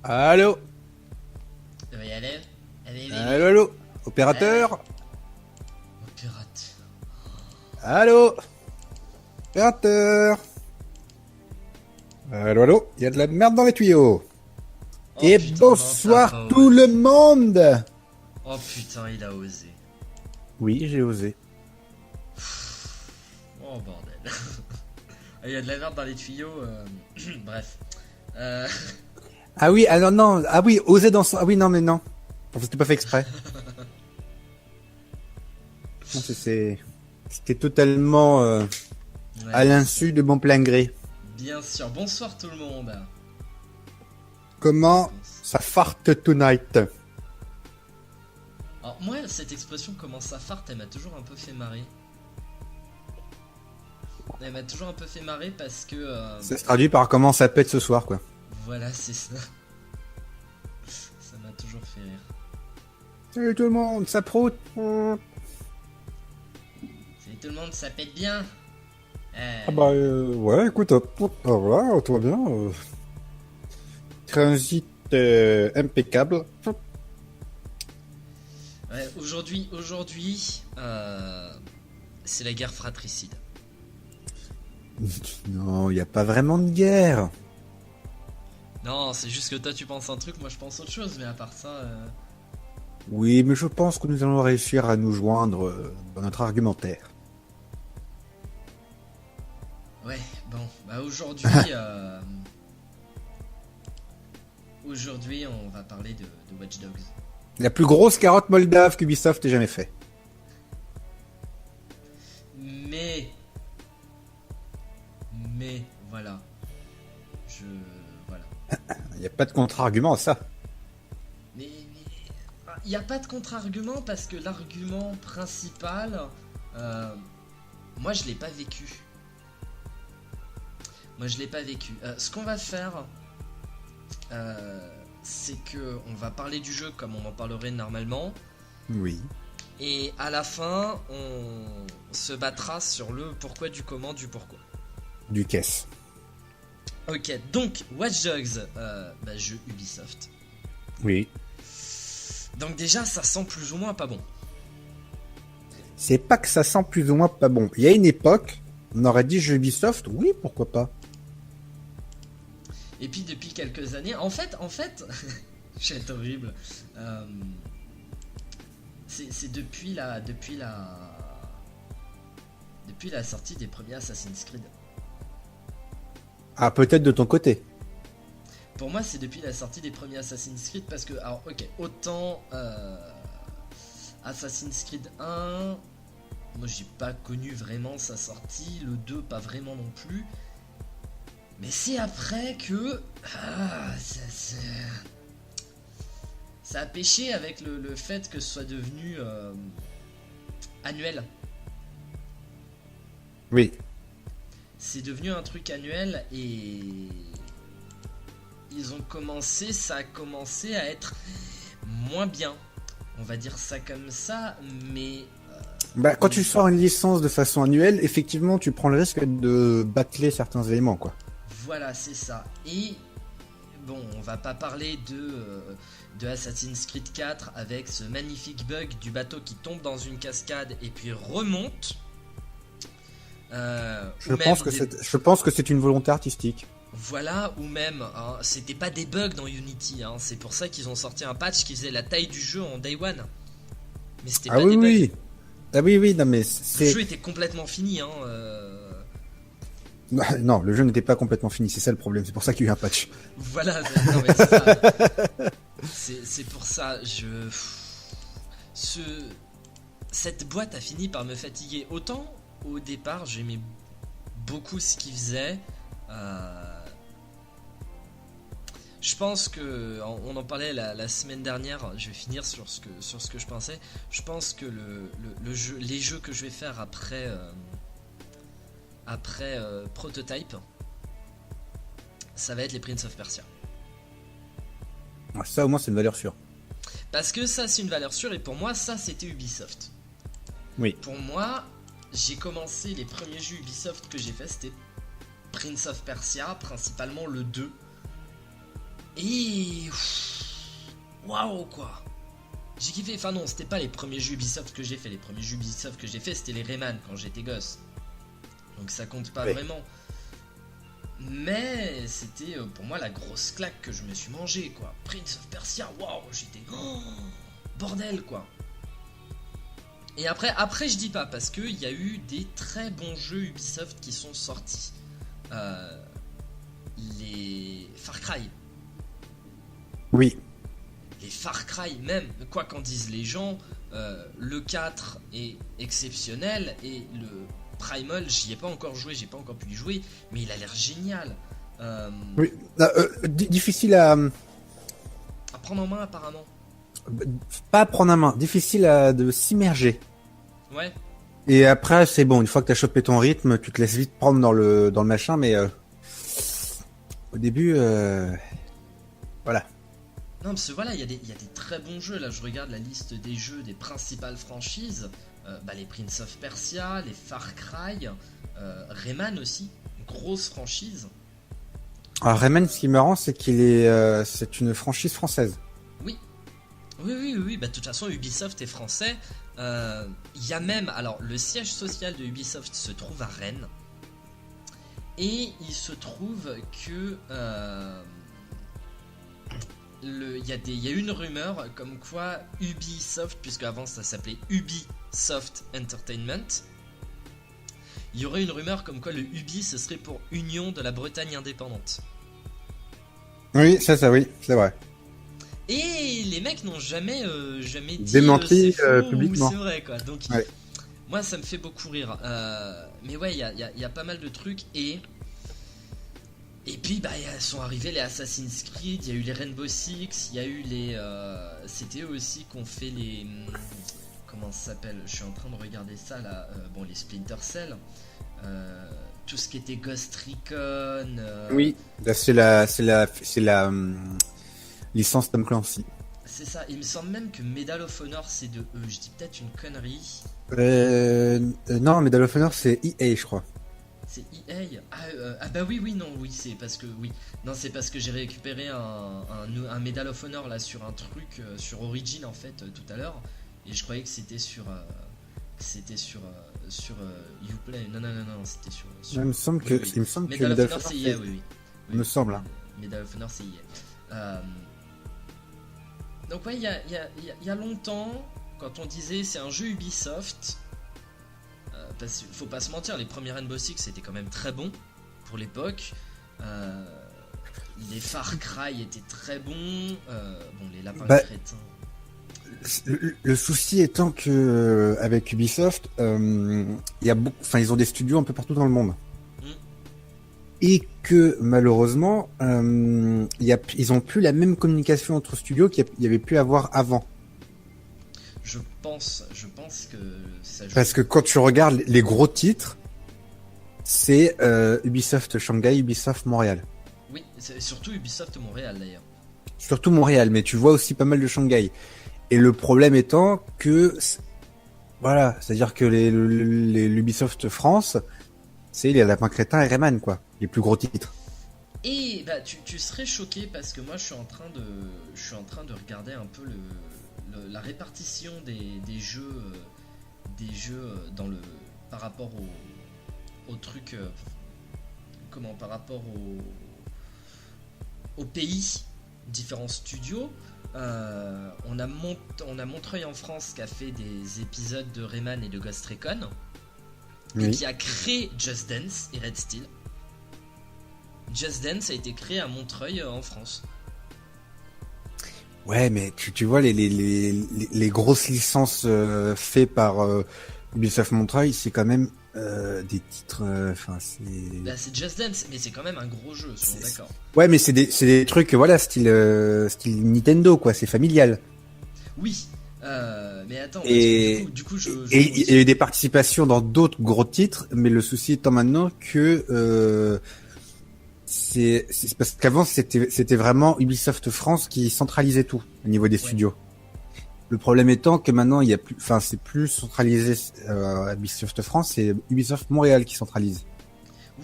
Allô? Oui, allez. Allez, allez, Allô, allez. allô? Opérateur? Opérateur. Allô? Opérateur? Allô, allô? Il y a de la merde dans les tuyaux. Oh Et putain, non, t'as bonsoir pas tout le osé. monde! Oh putain, il a osé. Oui, j'ai osé. Oh bordel. Ah, il y a de la merde dans les tuyaux. Bref. Euh, Ah oui, alors non, ah oui, oser dans son... Ah oui, non, mais non. C'était pas fait exprès. Non, C'était totalement à Ouais, l'insu de mon plein gré. bien sûr. Bonsoir tout le monde. Comment ça farte tonight? Alors moi, cette expression comment ça farte, elle m'a toujours un peu fait marrer. Elle m'a toujours un peu fait marrer parce que... Ça se traduit par comment ça pète ce soir, quoi. voilà, c'est ça. Ça m'a toujours fait rire. Salut tout le monde, ça proute. Salut tout le monde, ça pète bien. Ah bah ouais, écoute, voilà, tout va bien. Transit impeccable. Ouais, aujourd'hui, c'est la guerre fratricide. Non, il n'y a pas vraiment de guerre. Non, c'est juste que toi tu penses un truc, moi je pense autre chose, mais à part ça, Oui, mais je pense que nous allons réussir à nous joindre dans notre argumentaire. ouais, bon, bah aujourd'hui on va parler de Watch Dogs. La plus grosse carotte moldave qu'Ubisoft ait jamais fait. Mais, voilà, je, voilà. Il n'y a pas de contre-argument à ça. Mais, il n'y a pas de contre-argument parce que l'argument principal, euh, moi je l'ai pas vécu. Ce qu'on va faire, c'est que on va parler du jeu comme on en parlerait normalement, Oui. et à la fin, on se battra sur le pourquoi du comment du pourquoi. Du caisse. Ok, donc Watch Dogs, jeu Ubisoft. Oui. Donc déjà, ça sent plus ou moins pas bon. C'est pas que ça sent plus ou moins pas bon. Il y a une époque, on aurait dit jeu Ubisoft, oui, pourquoi pas. Et puis depuis quelques années, en fait, c'est horrible. C'est depuis la sortie des premiers Assassin's Creed. Ah, peut-être de ton côté. Pour moi, c'est depuis la sortie des premiers Assassin's Creed parce que, alors, ok, autant Assassin's Creed 1, moi j'ai pas connu vraiment sa sortie, le 2 pas vraiment non plus. Mais c'est après que ça a pêché avec le fait que ce soit devenu annuel. Oui. C'est devenu un truc annuel et ça a commencé à être moins bien. On va dire ça comme ça, mais Bah, quand tu sors une licence de façon annuelle, effectivement, tu prends le risque de bâcler certains éléments, quoi. voilà, c'est ça. Et bon, on va pas parler de Assassin's Creed 4 avec ce magnifique bug du bateau qui tombe dans une cascade et puis remonte. Je pense que c'est une volonté artistique. Voilà, ou même, hein, c'était pas des bugs dans Unity, hein, c'est pour ça qu'ils ont sorti un patch qui faisait la taille du jeu en Day One. Mais c'était Ah pas oui, des bugs. oui. Ah oui, oui, non, mais Le c'est... jeu était complètement fini, hein. Non, le jeu n'était pas complètement fini, c'est ça le problème, c'est pour ça qu'il y a eu un patch. Voilà, non, mais c'est ça. C'est pour ça, cette boîte a fini par me fatiguer. Autant, au départ, j'aimais beaucoup ce qu'il faisait. Je pense que on en parlait la semaine dernière. Je vais finir sur ce que je pensais. Je pense que les jeux que je vais faire après Prototype, ça va être les Prince of Persia. Ça, au moins, c'est une valeur sûre. Parce que ça, c'est une valeur sûre, et pour moi, ça, c'était Ubisoft. Oui. Pour moi, j'ai commencé les premiers jeux Ubisoft que j'ai fait, c'était Prince of Persia, principalement le 2. Et waouh quoi. J'ai kiffé. Enfin non, c'était pas les premiers jeux Ubisoft que j'ai fait. Les premiers jeux Ubisoft que j'ai fait, c'était les Rayman quand j'étais gosse. Donc ça compte pas vraiment. Mais c'était pour moi la grosse claque que je me suis mangé quoi. Prince of Persia, waouh, j'étais bordel quoi. Et après je dis pas parce que il y a eu des très bons jeux Ubisoft qui sont sortis. Les Far Cry. Oui. Les Far Cry même, quoi qu'en disent les gens, le 4 est exceptionnel et le Primal, j'y ai pas encore joué, j'ai pas encore pu y jouer, mais il a l'air génial. Oui. Difficile à prendre en main apparemment. pas à prendre en main, difficile de s'immerger. Ouais. Et après, c'est bon, une fois que t'as chopé ton rythme, tu te laisses vite prendre dans le machin, mais au début, voilà. Non, parce que voilà, il y a des très bons jeux. Là, je regarde la liste des jeux des principales franchises. Les Prince of Persia, les Far Cry, Rayman aussi, grosse franchise. Alors Rayman, ce qui est marrant, c'est c'est une franchise française. Oui. Bah, de toute façon, Ubisoft est français. Il y a même, alors, le siège social de Ubisoft se trouve à Rennes. Et il se trouve que il y a une rumeur comme quoi Ubisoft, puisque avant ça s'appelait Ubisoft Entertainment, il y aurait une rumeur comme quoi le Ubi ce serait pour Union de la Bretagne indépendante. Oui, oui, c'est vrai. Et les mecs n'ont jamais dit démenti c'est faux publiquement. ou c'est vrai quoi. Donc ouais. Moi ça me fait beaucoup rire. Mais ouais, il y a pas mal de trucs et puis sont arrivés les Assassin's Creed, il y a eu les Rainbow Six, il y a eu les c'était eux aussi qu'on fait les comment ça s'appelle, je suis en train de regarder ça là, les Splinter Cell, tout ce qui était Ghost Recon. Oui, là c'est la licence Tom Clancy. C'est ça, il me semble même que Medal of Honor c'est de eux, je dis peut-être une connerie. Non, Medal of Honor c'est EA, je crois. C'est EA. C'est parce que c'est parce que j'ai récupéré un Medal of Honor là sur un truc sur Origin en fait tout à l'heure et je croyais que c'était sur Uplay. Non, c'était sur il me semble que Medal of Honor c'est EA, oui. Il me semble. Hein. Medal of Honor c'est EA. Donc ouais, il y a longtemps, quand on disait c'est un jeu Ubisoft, parce qu'il faut pas se mentir, les premiers Rainbow Six c'était quand même très bon pour l'époque. Les Far Cry étaient très bons. Les lapins crétins. Le souci étant que avec Ubisoft, ils ont des studios un peu partout dans le monde. Et que malheureusement, ils ont plus la même communication entre studios qu'il y avait pu avoir avant. Je pense que ça joue. Parce que quand tu regardes les gros titres, c'est Ubisoft Shanghai, Ubisoft Montréal. Oui, c'est surtout Ubisoft Montréal d'ailleurs. Surtout Montréal, mais tu vois aussi pas mal de Shanghai. Et le problème étant que, voilà, c'est-à-dire que l'Ubisoft France, c'est les Lapins Crétins et Rayman, quoi, les plus gros titres. Et tu serais choqué parce que moi je suis en train de regarder un peu la répartition des jeux dans le par rapport au truc par rapport au pays, différents studios. On a Montreuil en France qui a fait des épisodes de Rayman et de Ghost Recon et qui a créé Just Dance et Red Steel. Just Dance a été créé à Montreuil en France. Ouais, mais tu vois les grosses licences faites par Ubisoft Montreuil, c'est quand même des titres. C'est Just Dance, mais c'est quand même un gros jeu, soyons d'accord. Ouais, mais c'est des trucs, voilà, style Nintendo, quoi. C'est familial. Oui, mais attends. Et du coup, il y a eu des participations dans d'autres gros titres, mais le souci étant maintenant que c'est parce qu'avant c'était vraiment Ubisoft France qui centralisait tout au niveau des studios. Le problème étant que maintenant c'est plus centralisé à Ubisoft France, c'est Ubisoft Montréal qui centralise.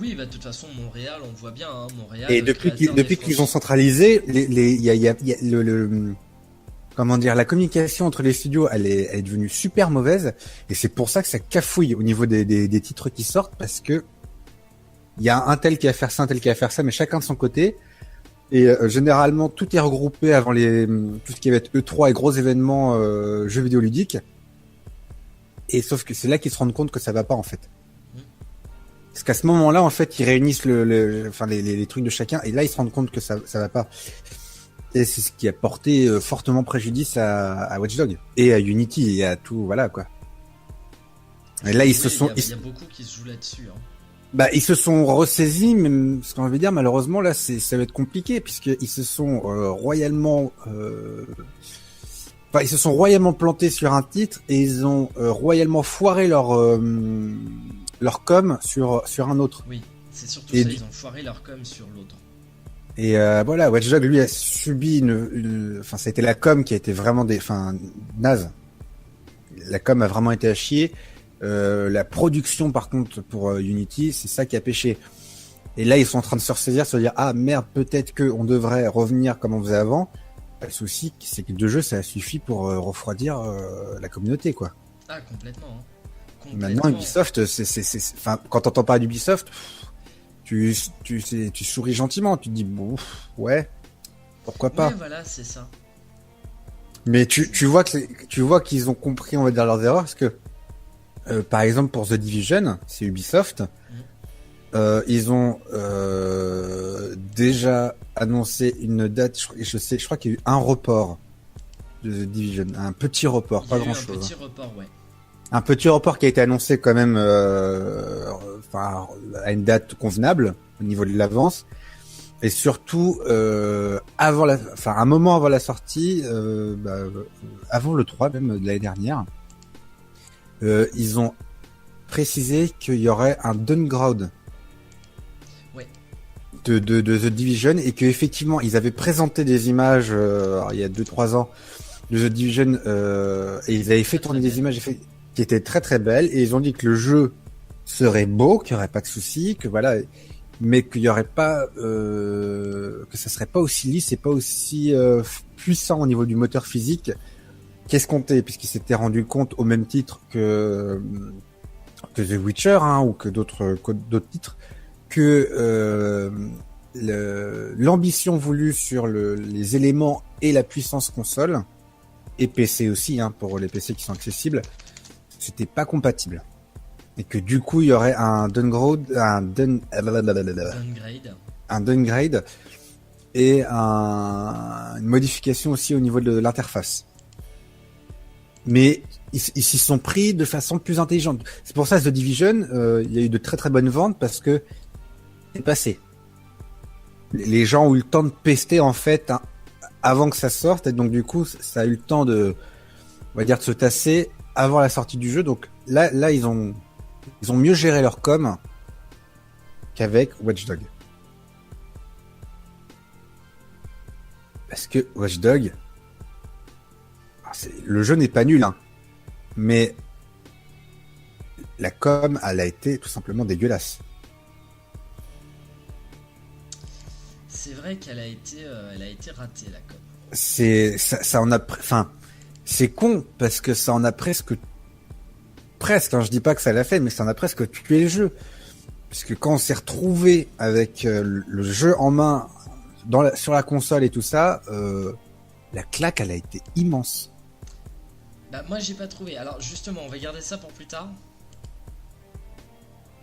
Oui, bah de toute façon, Montréal, on le voit bien, hein, Montréal. Et depuis qu'ils ont centralisé, il y a comment dire, la communication entre les studios, elle est devenue super mauvaise, et c'est pour ça que ça cafouille au niveau des titres qui sortent, parce que il y a un tel qui va faire ça, un tel qui va faire ça, mais chacun de son côté. Et généralement, tout est regroupé avant tout ce qui va être E3 et gros événements jeux vidéo ludiques. Et sauf que c'est là qu'ils se rendent compte que ça va pas en fait. Parce qu'à ce moment-là, en fait, ils réunissent les trucs de chacun, et là ils se rendent compte que ça va pas. Et c'est ce qui a porté fortement préjudice à Watch Dogs et à Unity et à tout, voilà quoi. Et là ils se sont. Il y a beaucoup qui se jouent là-dessus. Hein. Bah, ils se sont ressaisis, mais ce qu'on veut dire, malheureusement, là, ça va être compliqué, puisqu'ils se sont royalement plantés sur un titre, et ils ont royalement foiré leur com sur un autre. Oui, c'est surtout ça, ils ont foiré leur com sur l'autre. Et voilà, Watch Dogs, lui, a subi ça a été la com qui a été vraiment naze. La com a vraiment été à chier. La production, par contre, pour Unity, c'est ça qui a pêché. Et là, ils sont en train de se ressaisir, se dire ah merde, peut-être que on devrait revenir comme on faisait avant. Le souci, c'est que 2 jeux, ça suffit pour refroidir la communauté, quoi. Ah, complètement. Hein. Maintenant, Ubisoft, quand t'entends parler d'Ubisoft, tu souris gentiment, tu te dis bon, ouais, pourquoi pas. Ouais, voilà, c'est ça. Mais tu vois qu'ils ont compris, on va dire, leurs erreurs, parce que par exemple, pour The Division, c'est Ubisoft. Ils ont déjà annoncé une date. Je crois qu'il y a eu un report de The Division, un petit report, pas grand-chose. Un petit report, ouais. Un petit report qui a été annoncé quand même, à une date convenable au niveau de l'avance, et surtout un moment avant la sortie, avant le 3 même de l'année dernière. Ils ont précisé qu'il y aurait un downgrade de The Division, et qu'effectivement ils avaient présenté des images il y a 2-3 ans de The Division, et ils avaient fait tourner des images qui étaient très très belles, et ils ont dit que le jeu serait beau, qu'il n'y aurait pas de soucis, que voilà, mais qu'il y aurait pas que ça serait pas aussi lisse et pas aussi puissant au niveau du moteur physique qu'escompté, puisqu'il s'était rendu compte au même titre que The Witcher, hein, ou que d'autres titres, que l'ambition voulue sur les éléments et la puissance console, et PC aussi, hein, pour les PC qui sont accessibles, c'était pas compatible. Et que du coup, il y aurait un downgrade et une modification aussi au niveau de l'interface. Mais ils s'y sont pris de façon plus intelligente. C'est pour ça que The Division, il y a eu de très très bonnes ventes, parce que c'est passé. Les gens ont eu le temps de pester en fait, hein, avant que ça sorte, et donc du coup ça a eu le temps de se tasser avant la sortie du jeu. Donc là ils ont mieux géré leur com qu'avec Watch Dogs. Parce que Watch Dogs, le jeu n'est pas nul, hein, mais la com, elle a été tout simplement dégueulasse. C'est vrai qu'elle a été ratée, la com. C'est con, parce que ça en a presque, hein, je dis pas que ça l'a fait, mais ça en a presque tué le jeu. Puisque quand on s'est retrouvé avec le jeu en main sur la console et tout ça, la claque, elle a été immense. Bah moi j'ai pas trouvé. Alors justement, on va garder ça pour plus tard.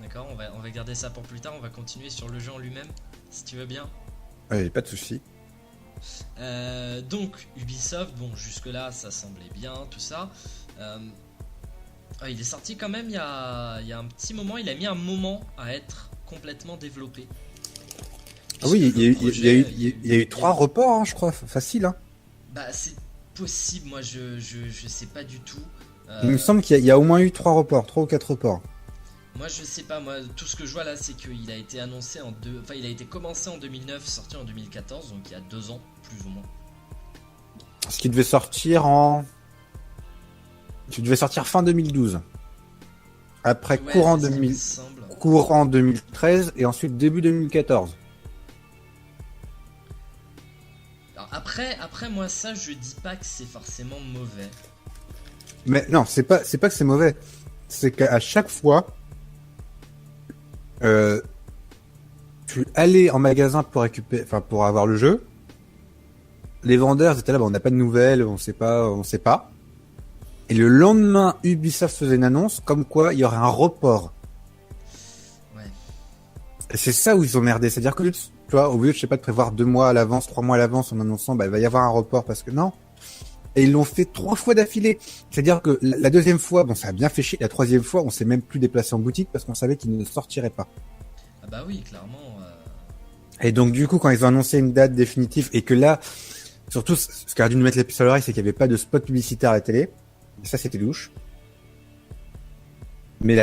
D'accord, on va garder ça pour plus tard. On va continuer sur le jeu en lui-même, si tu veux bien. Pas de souci. Donc Ubisoft, bon jusque là ça semblait bien, tout ça. Il est sorti quand même il y a un petit moment. Il a mis un moment à être complètement développé. Ah oui, il y a eu 3 reports, hein, je crois, facile. Hein. Bah c'est possible, moi je sais pas du tout. Il me semble qu'il y a au moins eu 3 reports, 3 ou 4 reports. Moi je sais pas, moi tout ce que je vois là c'est qu'il a été annoncé il a été commencé en 2009, sorti en 2014, donc il y a 2 ans plus ou moins. Ce qui devait sortir fin 2012. Après, ouais, courant 2013 et ensuite début 2014. Alors après moi ça je dis pas que c'est forcément mauvais. Mais non, c'est pas que c'est mauvais. C'est qu'à chaque fois, tu allais en magasin pour récupérer, enfin pour avoir le jeu. Les vendeurs étaient là, on n'a pas de nouvelles, on sait pas. Et le lendemain, Ubisoft faisait une annonce comme quoi il y aurait un report. Ouais. Et c'est ça où ils ont merdé, c'est-à-dire que tu vois, au lieu de, je sais pas, de prévoir 2 mois à l'avance, 3 mois à l'avance en annonçant, il va y avoir un report parce que non. Et ils l'ont fait 3 fois d'affilée. C'est-à-dire que la deuxième fois, ça a bien fait chier. La troisième fois, on s'est même plus déplacé en boutique parce qu'on savait qu'il ne sortirait pas. Ah bah oui, clairement. Et donc du coup, quand ils ont annoncé une date définitive et que là, surtout, ce qui a dû nous mettre la puce à l'oreille, c'est qu'il n'y avait pas de spot publicitaire à la télé. Et ça, c'était louche. Mais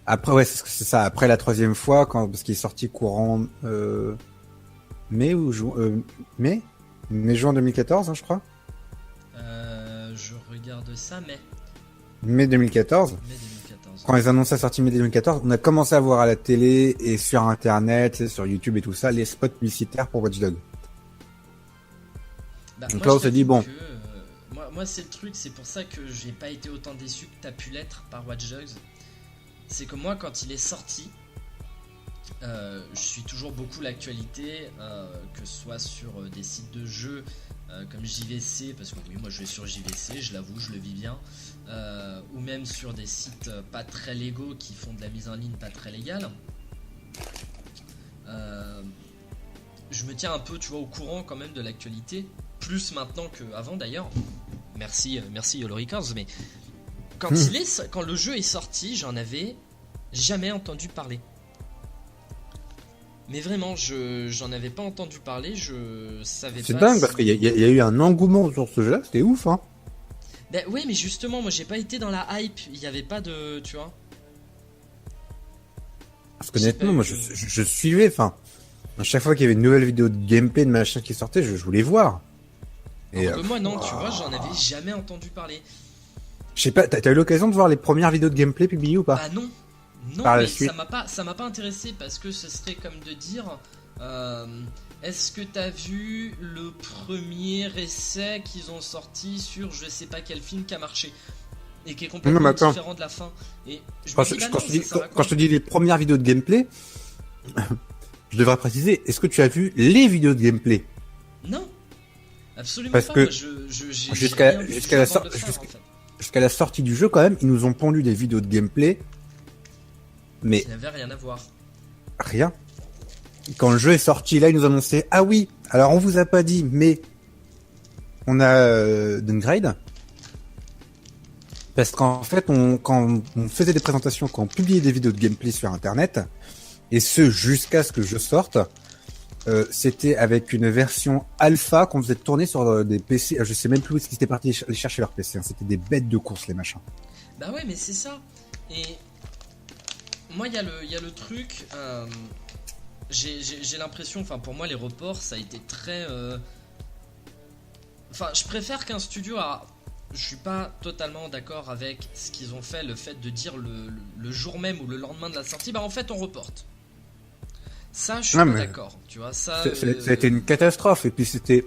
après, ouais, c'est ça. Après la troisième fois, parce qu'il est sorti courant mai ou mai juin 2014, hein, je crois. Je regarde ça, Mai 2014. Mai 2014. Quand ils annonçaient la sortie mai 2014, on a commencé à voir à la télé et sur Internet, sur YouTube et tout ça, les spots publicitaires pour Watch Dogs. Donc là, on s'est dit, bon. Moi, c'est le truc, c'est pour ça que j'ai pas été autant déçu que t'as pu l'être par Watch Dogs. C'est que moi, quand il est sorti, je suis toujours beaucoup l'actualité, que ce soit sur des sites de jeux comme JVC, parce que oui, moi je vais sur JVC, je l'avoue, je le vis bien, ou même sur des sites pas très légaux qui font de la mise en ligne pas très légale. Je me tiens un peu, tu vois, au courant quand même de l'actualité, plus maintenant qu'avant d'ailleurs. Merci Yolo Records, mais quand le jeu est sorti, j'en avais jamais entendu parler. Mais vraiment, j'en avais pas entendu parler, je savais pas. C'est dingue parce qu'il y a eu un engouement sur ce jeu-là, c'était ouf, hein. Ben oui, mais justement, moi j'ai pas été dans la hype, il y avait pas de, tu vois. Parce qu'honnêtement, moi je suivais, enfin, à chaque fois qu'il y avait une nouvelle vidéo de gameplay de machin qui sortait, je voulais voir. Et moi non, tu vois, j'en avais jamais entendu parler. Je sais pas, t'as eu l'occasion de voir les premières vidéos de gameplay publiées ou pas? Ah non. Non, par mais ça m'a pas intéressé parce que ce serait comme de dire est-ce que t'as vu le premier essai qu'ils ont sorti sur je sais pas quel film qui a marché et qui est complètement différent de la fin. Et quand je te dis les premières vidéos de gameplay, je devrais préciser, est-ce que tu as vu les vidéos de gameplay? Non, absolument parce pas. Que moi, jusqu'à la sortie du jeu quand même, ils nous ont pondu des vidéos de gameplay. Mais ça n'avait rien à voir. Rien. Quand le jeu est sorti, là, ils nous annonçaient, ah oui, alors on vous a pas dit, mais on a downgrade. Parce qu'en fait, quand on faisait des présentations, quand on publiait des vidéos de gameplay sur Internet, et ce jusqu'à ce que je sorte, c'était avec une version alpha qu'on faisait tourner sur des PC. Je sais même plus où est-ce qu'ils étaient partis aller chercher leur PC. Hein. C'était des bêtes de course, les machins. Bah ouais, mais c'est ça. Et moi, il y a le truc. J'ai l'impression, enfin pour moi, les reports, ça a été très. Enfin, je préfère qu'un studio a. Je suis pas totalement d'accord avec ce qu'ils ont fait, le fait de dire le jour même ou le lendemain de la sortie, bah en fait on reporte. Ça, je suis pas d'accord, tu vois. Ça a été une catastrophe. Et puis c'était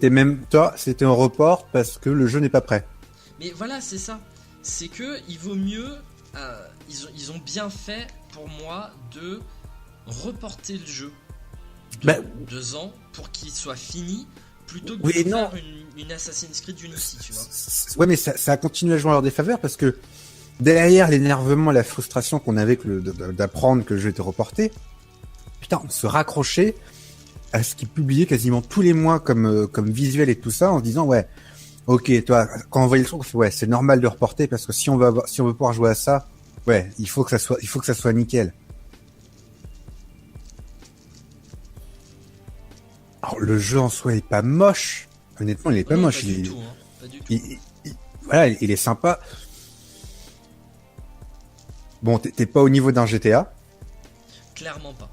même toi, c'était un report parce que le jeu n'est pas prêt. Mais voilà, c'est ça. C'est que il vaut mieux. Ils ont bien fait pour moi de reporter le jeu de 2 ans pour qu'il soit fini plutôt que de faire une Assassin's Creed Unity, tu vois. Ouais, mais ça a continué à jouer en leur défaveur parce que derrière l'énervement, la frustration qu'on avait d'apprendre que le jeu était reporté, putain, on se raccrochait à ce qu'ils publiaient quasiment tous les mois comme visuel et tout ça en se disant ouais, ok, toi, quand on voyait le truc, on fait ouais, c'est normal de reporter parce que si on veut pouvoir jouer à ça, ouais, il faut que ça soit nickel. Alors, le jeu en soi est pas moche. Honnêtement, il est pas moche. Pas du tout, hein. Pas du tout. Voilà, il est sympa. Bon, t'es pas au niveau d'un GTA. Clairement pas.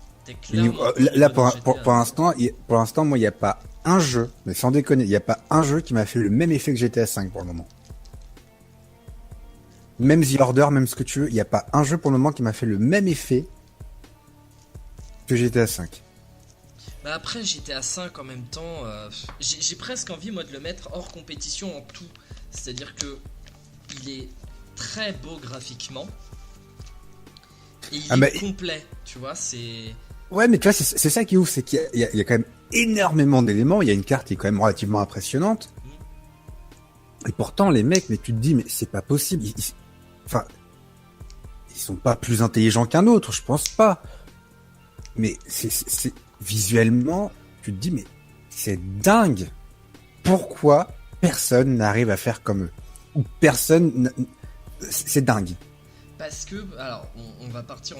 Là, pour l'instant, moi, il n'y a pas un jeu, mais sans déconner, il n'y a pas un jeu qui m'a fait le même effet que GTA 5 pour le moment. même The Order, même ce que tu veux, il n'y a pas un jeu pour le moment qui m'a fait le même effet que GTA 5. Bah après GTA 5 en même temps, j'ai presque envie moi de le mettre hors compétition en tout. C'est-à-dire que il est très beau graphiquement et il est complet, tu vois, c'est... Ouais, mais tu vois, c'est ça qui est ouf, c'est qu'il y a quand même énormément d'éléments, il y a une carte qui est quand même relativement impressionnante. Et pourtant, les mecs, mais tu te dis, mais c'est pas possible. Enfin, ils sont pas plus intelligents qu'un autre, je pense pas. Mais c'est visuellement, tu te dis, mais c'est dingue. Pourquoi personne n'arrive à faire comme eux? Ou personne, c'est dingue. Parce que, alors, on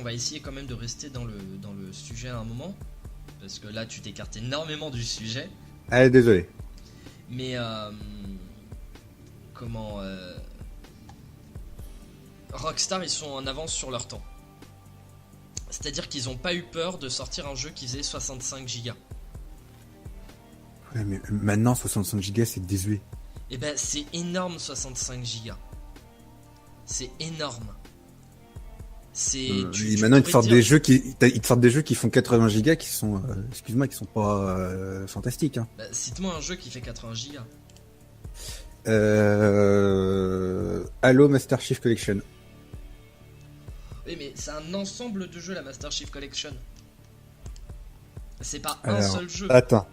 va essayer quand même de rester dans le sujet à un moment. Parce que là, tu t'écartes énormément du sujet. Allez, désolé. Mais, Rockstar, ils sont en avance sur leur temps. C'est-à-dire qu'ils n'ont pas eu peur de sortir un jeu qui faisait 65 Go. Ouais, mais maintenant, 65 Go, c'est désuet. Eh ben, c'est énorme, 65 Go. C'est énorme. Maintenant, ils te sortent des jeux qui font 80 Go qui sont, excuse-moi, qui sont pas fantastiques. Hein. Bah, cite-moi un jeu qui fait 80 Go. Halo Master Chief Collection. Oui, mais c'est un ensemble de jeux, la Master Chief Collection. C'est pas Alors, un seul jeu. Attends.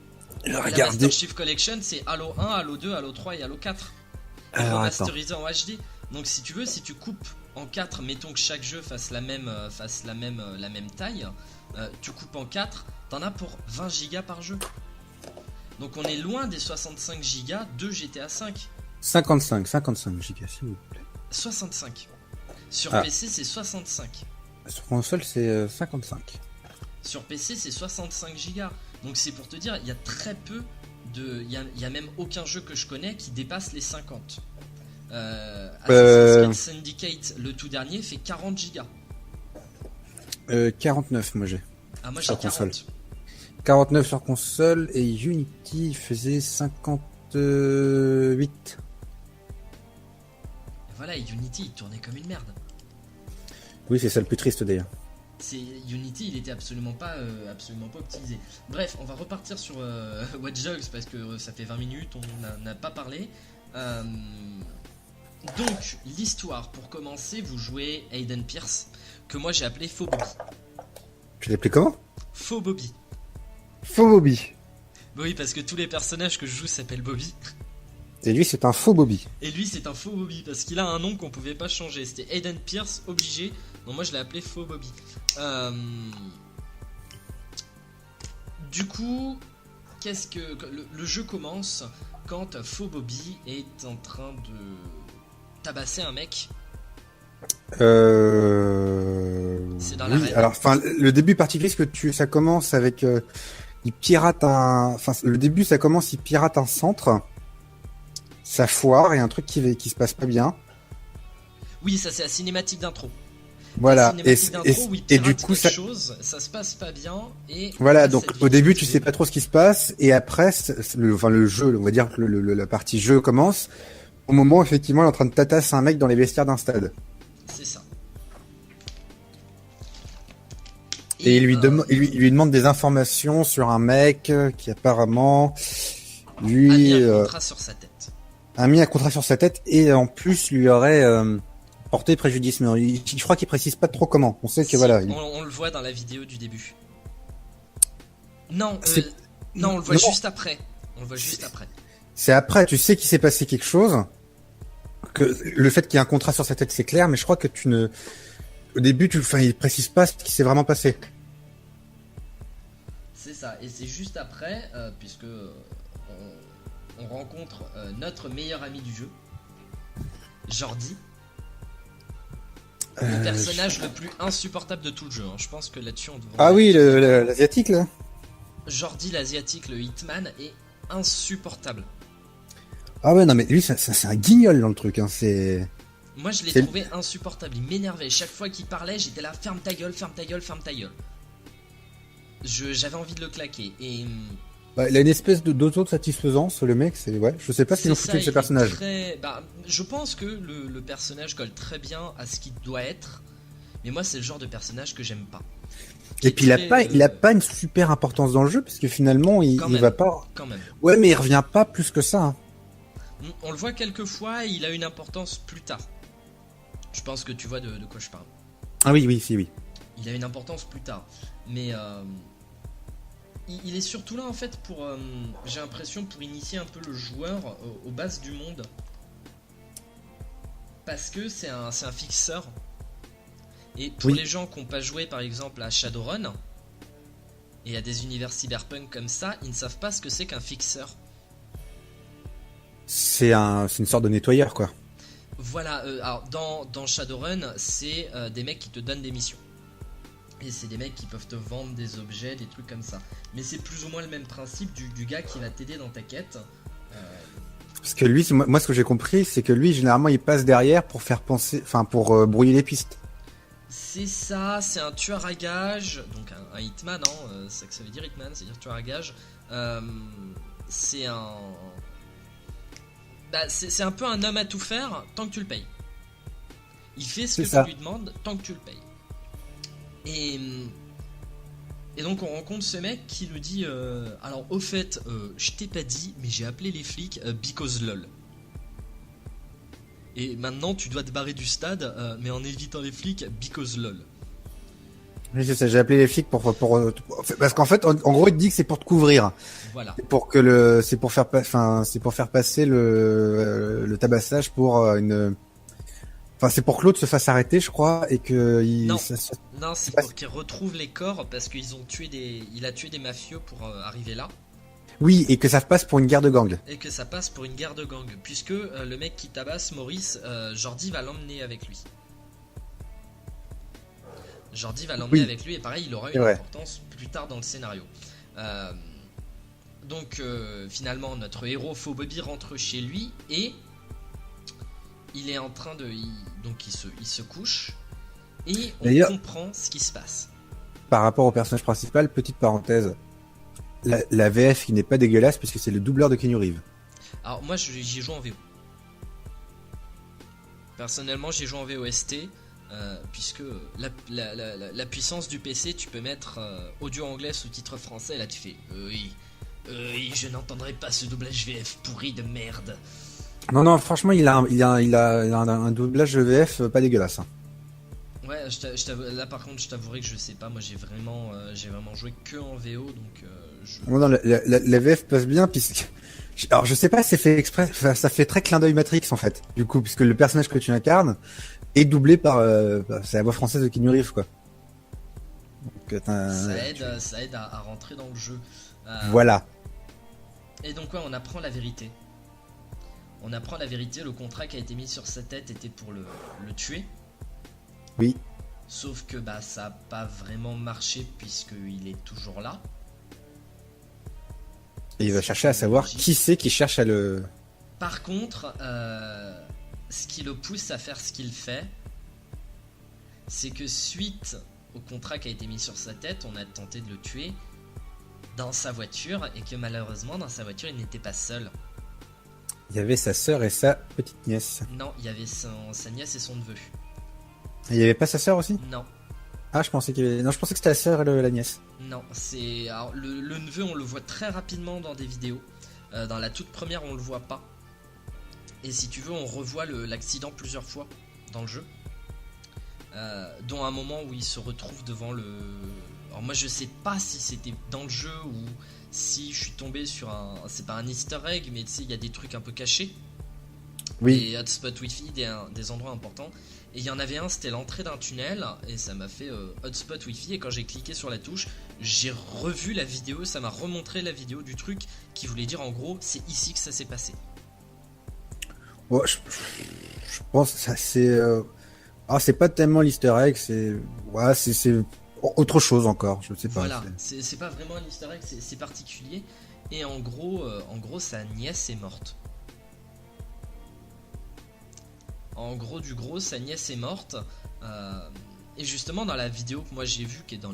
La Master Chief Collection, c'est Halo 1, Halo 2, Halo 3 et Halo 4. Remasterisé en HD. Donc si tu veux, si tu coupes en 4, mettons que chaque jeu fasse la même taille, tu coupes en 4, t'en as pour 20 Go par jeu. Donc on est loin des 65 Go de GTA 5. 55 Go, s'il vous plaît. 65. Sur PC, c'est 65. Sur console, c'est 55. Sur PC, c'est 65 Go. Donc c'est pour te dire, il y a très peu de... Il y a même aucun jeu que je connais qui dépasse les 50. Assassin's Creed Syndicate, le tout dernier, fait 40 Go. 49, moi j'ai. Ah, moi j'ai 40. Console. 49 sur console et Unity faisait 58. Voilà, et Unity il tournait comme une merde. Oui, c'est ça le plus triste d'ailleurs. Unity, il était absolument pas optimisé. Bref, on va repartir sur Watch Dogs parce que ça fait 20 minutes, on n'a pas parlé. Donc, l'histoire, pour commencer, vous jouez Aiden Pierce, que moi j'ai appelé Faux Bobby. Tu l'as appelé comment? Faux Bobby. Faux Bobby. Oui, parce que tous les personnages que je joue s'appellent Bobby. Et lui, c'est un faux Bobby. Et lui, c'est un faux Bobby, parce qu'il a un nom qu'on pouvait pas changer. C'était Aiden Pierce, obligé. Donc moi, je l'ai appelé Faux Bobby. Du coup, qu'est-ce que... Le jeu commence quand Faux Bobby est en train de tabasser un mec. C'est dans oui, alors, enfin, le début particulier, ça commence avec... il pirate le début, ça commence, il pirate un centre... Ça foire et un truc qui se passe pas bien. Oui, ça c'est la cinématique d'intro. Voilà. Et du coup, ça se passe pas bien. Et voilà. Donc au début, tu sais pas trop ce qui se passe et après, le jeu, on va dire que la partie jeu commence au moment où effectivement, il est en train de tatasser un mec dans les vestiaires d'un stade. C'est ça. Et il lui demande des informations sur un mec qui apparemment lui a mis un contrat sur sa tête. A mis un contrat sur sa tête et en plus lui aurait porté préjudice. Mais je crois qu'il précise pas trop comment. On sait que voilà. On le voit dans la vidéo du début. Non, on le voit juste après. On le voit juste après. C'est après. Tu sais qu'il s'est passé quelque chose. Que le fait qu'il y ait un contrat sur sa tête, c'est clair. Mais je crois que au début, il précise pas ce qui s'est vraiment passé. C'est ça. Et c'est juste après, puisque on rencontre notre meilleur ami du jeu, Jordi, le personnage le plus insupportable de tout le jeu. Hein. Je pense que là-dessus on devrait... Ah oui, l'asiatique là. Jordi l'asiatique, le Hitman, est insupportable. Ah ouais, non mais lui, c'est un guignol dans le truc. Hein. Moi je l'ai trouvé insupportable, il m'énervait. Chaque fois qu'il parlait, j'étais là, ferme ta gueule, ferme ta gueule, ferme ta gueule. J'avais envie de le claquer. Et Bah, il a une espèce d'auto-satisfaisance, le mec, ouais, je sais pas ce qu'ils ont foutu avec ce personnage. Je pense que le personnage colle très bien à ce qu'il doit être, mais moi c'est le genre de personnage que j'aime pas. Et puis il a pas une super importance dans le jeu, parce que finalement, il va pas... Quand même. Ouais, mais il revient pas plus que ça. Hein. On le voit quelques fois, et il a une importance plus tard. Je pense que tu vois de quoi je parle. Ah oui, oui. Il a une importance plus tard. Mais il est surtout là en fait pour, j'ai l'impression, pour initier un peu le joueur aux bases du monde. Parce que c'est un fixeur. Et pour les gens qui n'ont pas joué par exemple à Shadowrun et à des univers cyberpunk comme ça, ils ne savent pas ce que c'est qu'un fixeur. C'est une sorte de nettoyeur, quoi. Voilà, alors dans Shadowrun, c'est des mecs qui te donnent des missions. Et c'est des mecs qui peuvent te vendre des objets, des trucs comme ça. Mais c'est plus ou moins le même principe du gars qui va t'aider dans ta quête. Parce que lui, moi ce que j'ai compris, c'est que lui, généralement, il passe derrière pour faire penser, enfin pour brouiller les pistes. C'est ça, c'est un tueur à gages, donc un hitman, hein, c'est ça que ça veut dire hitman, c'est-à-dire tueur à gages. C'est un... Bah, c'est un peu un homme à tout faire tant que tu le payes. Il fait ce que tu lui demandes tant que tu le payes. Et donc on rencontre ce mec qui nous dit alors au fait, je t'ai pas dit, mais j'ai appelé les flics because lol. Et maintenant tu dois te barrer du stade, mais en évitant les flics because lol. Oui, c'est ça, j'ai appelé les flics pour parce qu'en fait, en gros, il te dit que c'est pour te couvrir. Voilà. C'est pour faire passer le tabassage pour une. Enfin, c'est pour que l'autre se fasse arrêter, je crois, et que non, c'est pour qu'il retrouve les corps parce qu'il a tué des mafieux pour arriver là. Oui, et que ça passe pour une guerre de gang. Et que ça passe pour une guerre de gang, puisque le mec qui tabasse Maurice, Jordi va l'emmener avec lui. Jordi va l'emmener avec lui, et pareil, il aura une importance plus tard dans le scénario. Donc finalement, notre héros Faux Bobby rentre chez lui et il est en train de... Donc il se couche et on comprend ce qui se passe. Par rapport au personnage principal, petite parenthèse, la VF qui n'est pas dégueulasse puisque c'est le doubleur de Keanu Reeves. Alors moi j'y joue en VO. Personnellement j'y joue en VOST puisque la puissance du PC, tu peux mettre audio anglais sous-titres français et là tu fais oui, je n'entendrai pas ce doublage VF pourri de merde. Non, franchement il a un doublage VF pas dégueulasse. Hein. Ouais, là par contre je t'avouerai que je sais pas, moi j'ai vraiment joué que en VO donc Non, la VF passe bien puisque... Alors je sais pas si c'est fait exprès, ça fait très clin d'œil Matrix en fait, du coup, puisque le personnage que tu incarnes est doublé par... c'est la voix française de Keanu Reeves, quoi. Donc, ça aide à rentrer dans le jeu. Voilà. Et donc ouais, on apprend la vérité. Le contrat qui a été mis sur sa tête était pour le tuer. Oui. Sauf que ça a pas vraiment marché puisqu'il est toujours là. Et il va chercher à savoir qui c'est qui cherche à le... Par contre, ce qui le pousse à faire ce qu'il fait, c'est que suite au contrat qui a été mis sur sa tête, on a tenté de le tuer dans sa voiture et que malheureusement dans sa voiture il n'était pas seul. Il y avait sa sœur et sa petite nièce. Non, il y avait sa nièce et son neveu. Et il y avait pas sa sœur aussi ? Non. Ah, je pensais que c'était la sœur et la nièce. Non, c'est... Alors, le neveu, on le voit très rapidement dans des vidéos. Dans la toute première, on le voit pas. Et si tu veux, on revoit l'accident plusieurs fois dans le jeu. Dont un moment où il se retrouve devant le... Alors moi, je sais pas si c'était dans le jeu ou si je suis tombé sur un... C'est pas un easter egg, mais tu sais, il y a des trucs un peu cachés. Oui. Des hotspots wifi, des endroits importants. Et il y en avait un, c'était l'entrée d'un tunnel, et ça m'a fait hotspot wifi, et quand j'ai cliqué sur la touche, j'ai revu la vidéo, ça m'a remontré la vidéo du truc qui voulait dire en gros, c'est ici que ça s'est passé. Ouais, je pense que ça c'est... c'est pas tellement l'easter egg, c'est autre chose encore, je sais pas. Voilà, c'est pas vraiment un easter egg, c'est particulier, et en gros, sa nièce est morte. En gros du gros, sa nièce est morte. Et justement dans la vidéo que moi j'ai vue, qui est dans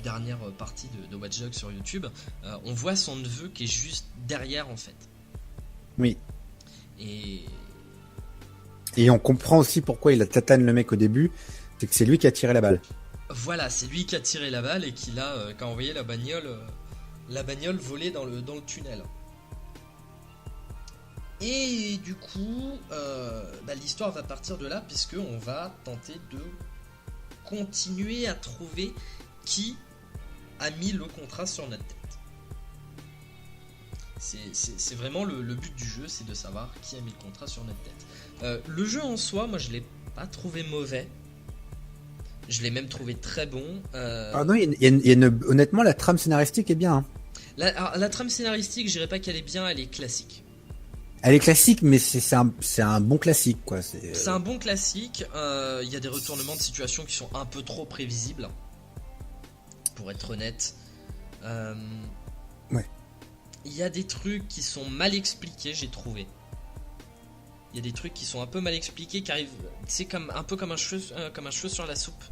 dernière partie de Watch Dogs sur YouTube, on voit son neveu qui est juste derrière en fait. Oui. Et on comprend aussi pourquoi il a tatane le mec au début, c'est que c'est lui qui a tiré la balle. Voilà, c'est lui qui a tiré la balle et qui a envoyé la bagnole voler dans le tunnel. Et du coup, l'histoire va partir de là, puisque on va tenter de continuer à trouver qui a mis le contrat sur notre tête. C'est vraiment le but du jeu, c'est de savoir qui a mis le contrat sur notre tête. Le jeu en soi, moi je l'ai pas trouvé mauvais. Je l'ai même trouvé très bon. Ah non, honnêtement, la trame scénaristique est bien. Hein. La trame scénaristique, je dirais pas qu'elle est bien, elle est classique. Elle est classique, mais c'est un bon classique, quoi. C'est un bon classique. Il y a des retournements de situation qui sont un peu trop prévisibles, pour être honnête. Ouais. Il y a des trucs qui sont mal expliqués, j'ai trouvé. Il y a des trucs qui sont un peu mal expliqués, qui arrivent, c'est un peu comme un cheveu sur la soupe.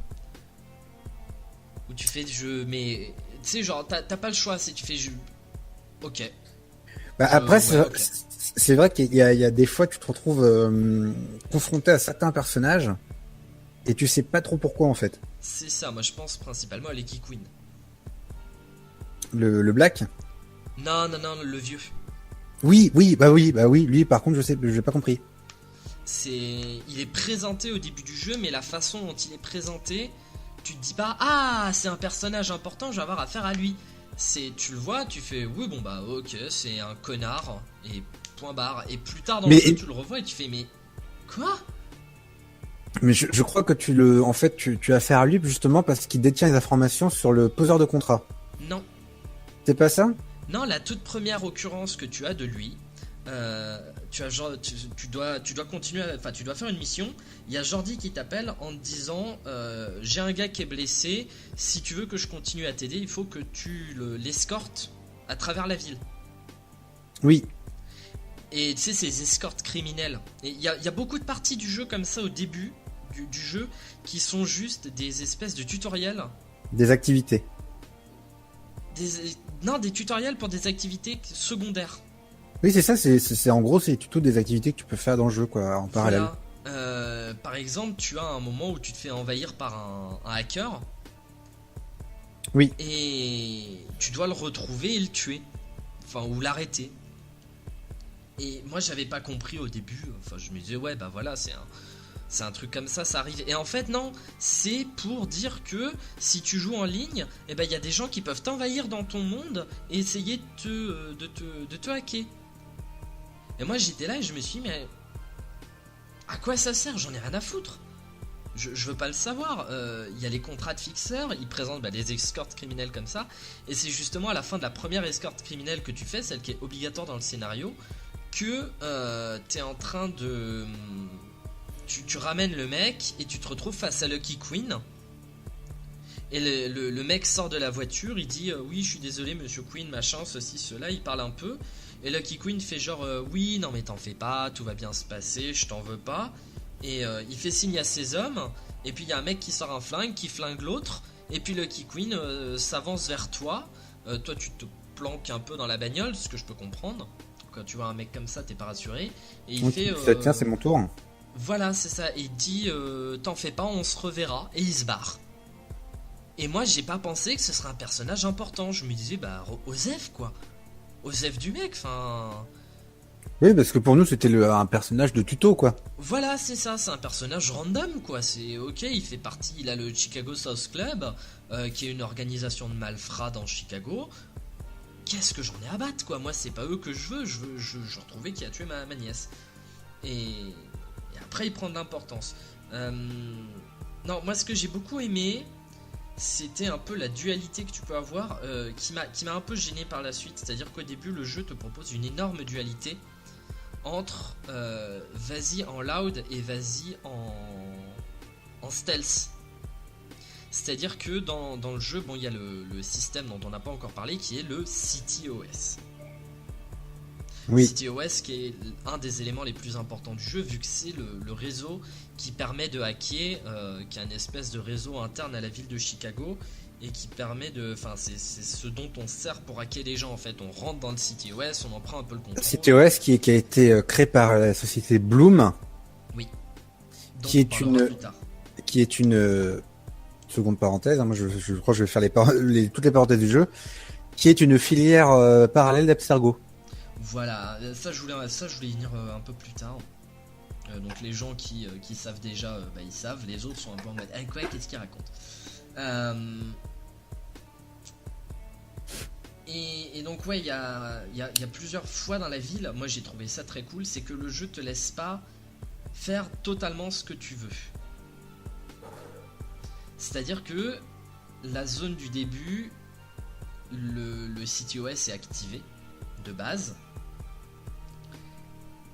Où tu fais mais tu sais, genre t'as pas le choix, tu fais ok. Après, ouais, okay. C'est vrai qu'il y a des fois tu te retrouves confronté à certains personnages et tu sais pas trop pourquoi en fait. C'est ça, moi je pense principalement à Lecky Queen. Le Black. Non, le vieux. Oui, lui par contre j'ai pas compris. Il est présenté au début du jeu, mais la façon dont il est présenté, tu te dis pas ah c'est un personnage important, je vais avoir affaire à lui. Tu le vois, tu fais oui bon bah ok c'est un connard et point barre. Et plus tard dans le jeu tu le revois et tu fais mais quoi? Mais je crois que tu as affaire à lui justement parce qu'il détient les informations sur le poseur de contrat. Non. C'est pas ça? Non, la toute première occurrence que tu as de lui, tu dois continuer, tu dois faire une mission. Il y a Jordi qui t'appelle en te disant j'ai un gars qui est blessé, si tu veux que je continue à t'aider, il faut que tu l'escortes à travers la ville. Oui. Et tu sais, ces escortes criminelles. Et il y a beaucoup de parties du jeu comme ça au début du jeu qui sont juste des espèces de tutoriels. Des activités. Des tutoriels pour des activités secondaires. Oui, c'est ça, c'est en gros, c'est les tutos des activités que tu peux faire dans le jeu, quoi, en parallèle. Par exemple, tu as un moment où tu te fais envahir par un hacker. Oui. Et tu dois le retrouver et le tuer. Ou l'arrêter. Et moi, j'avais pas compris au début. Je me disais, ouais, bah voilà, c'est un truc comme ça arrive. Et en fait, non, c'est pour dire que si tu joues en ligne, il y a des gens qui peuvent t'envahir dans ton monde et essayer de te hacker. Et moi, j'étais là et je me suis dit, mais à quoi ça sert? J'en ai rien à foutre. Je veux pas le savoir. Il y a les contrats de fixeurs, ils présentent des escortes criminelles comme ça. Et c'est justement à la fin de la première escorte criminelle que tu fais, celle qui est obligatoire dans le scénario, que t'es en train de... Tu ramènes le mec et tu te retrouves face à Lucky Queen. Et le mec sort de la voiture, il dit oui je suis désolé monsieur Queen, machin, ceci, cela, il parle un peu. Et Lucky Queen fait genre oui non mais t'en fais pas, tout va bien se passer, je t'en veux pas. Et il fait signe à ses hommes. Et puis il y a un mec qui sort un flingue, qui flingue l'autre. Et puis Lucky Queen s'avance vers toi. Toi tu te planques un peu dans la bagnole, ce que je peux comprendre. Quand tu vois un mec comme ça t'es pas rassuré. Et il fait tiens c'est mon tour. Voilà, c'est ça. Et il dit t'en fais pas, on se reverra. Et il se barre. Et moi, j'ai pas pensé que ce serait un personnage important. Je me disais, Osef, quoi. Osef du mec, Oui, parce que pour nous, c'était un personnage de tuto, quoi. Voilà, c'est ça. C'est un personnage random, quoi. C'est ok, il fait partie. Il a le Chicago South Club, qui est une organisation de malfrats dans Chicago. Qu'est-ce que j'en ai à battre, quoi. Moi, c'est pas eux que je veux. Je retrouvais qui a tué ma nièce. Et après il prend de l'importance. Non, moi ce que j'ai beaucoup aimé, c'était un peu la dualité que tu peux avoir, qui m'a un peu gêné par la suite. C'est-à-dire qu'au début le jeu te propose une énorme dualité entre vas-y en loud et vas-y en stealth. C'est-à-dire que dans le jeu, il y a le système dont on n'a pas encore parlé qui est le CityOS. Oui. CityOS qui est un des éléments les plus importants du jeu, vu que c'est le réseau qui permet de hacker, qui est un espèce de réseau interne à la ville de Chicago et qui permet de... Enfin, c'est ce dont on se sert pour hacker les gens, en fait. On rentre dans le CityOS, on en prend un peu le contrôle. CityOS qui a été créé par la société Bloom. Oui. Donc, qui est une seconde parenthèse, hein, moi je crois que je vais faire toutes les parenthèses du jeu, qui est une filière parallèle d'Abstergo. Voilà, ça je voulais y venir un peu plus tard. Donc les gens qui savent déjà, ils savent, les autres sont un peu en mode quoi, qu'est-ce qu'ils racontent. Et donc ouais, il y a plusieurs fois dans la ville, moi j'ai trouvé ça très cool, c'est que le jeu te laisse pas faire totalement ce que tu veux. C'est-à-dire que la zone du début, le CityOS est activé de base.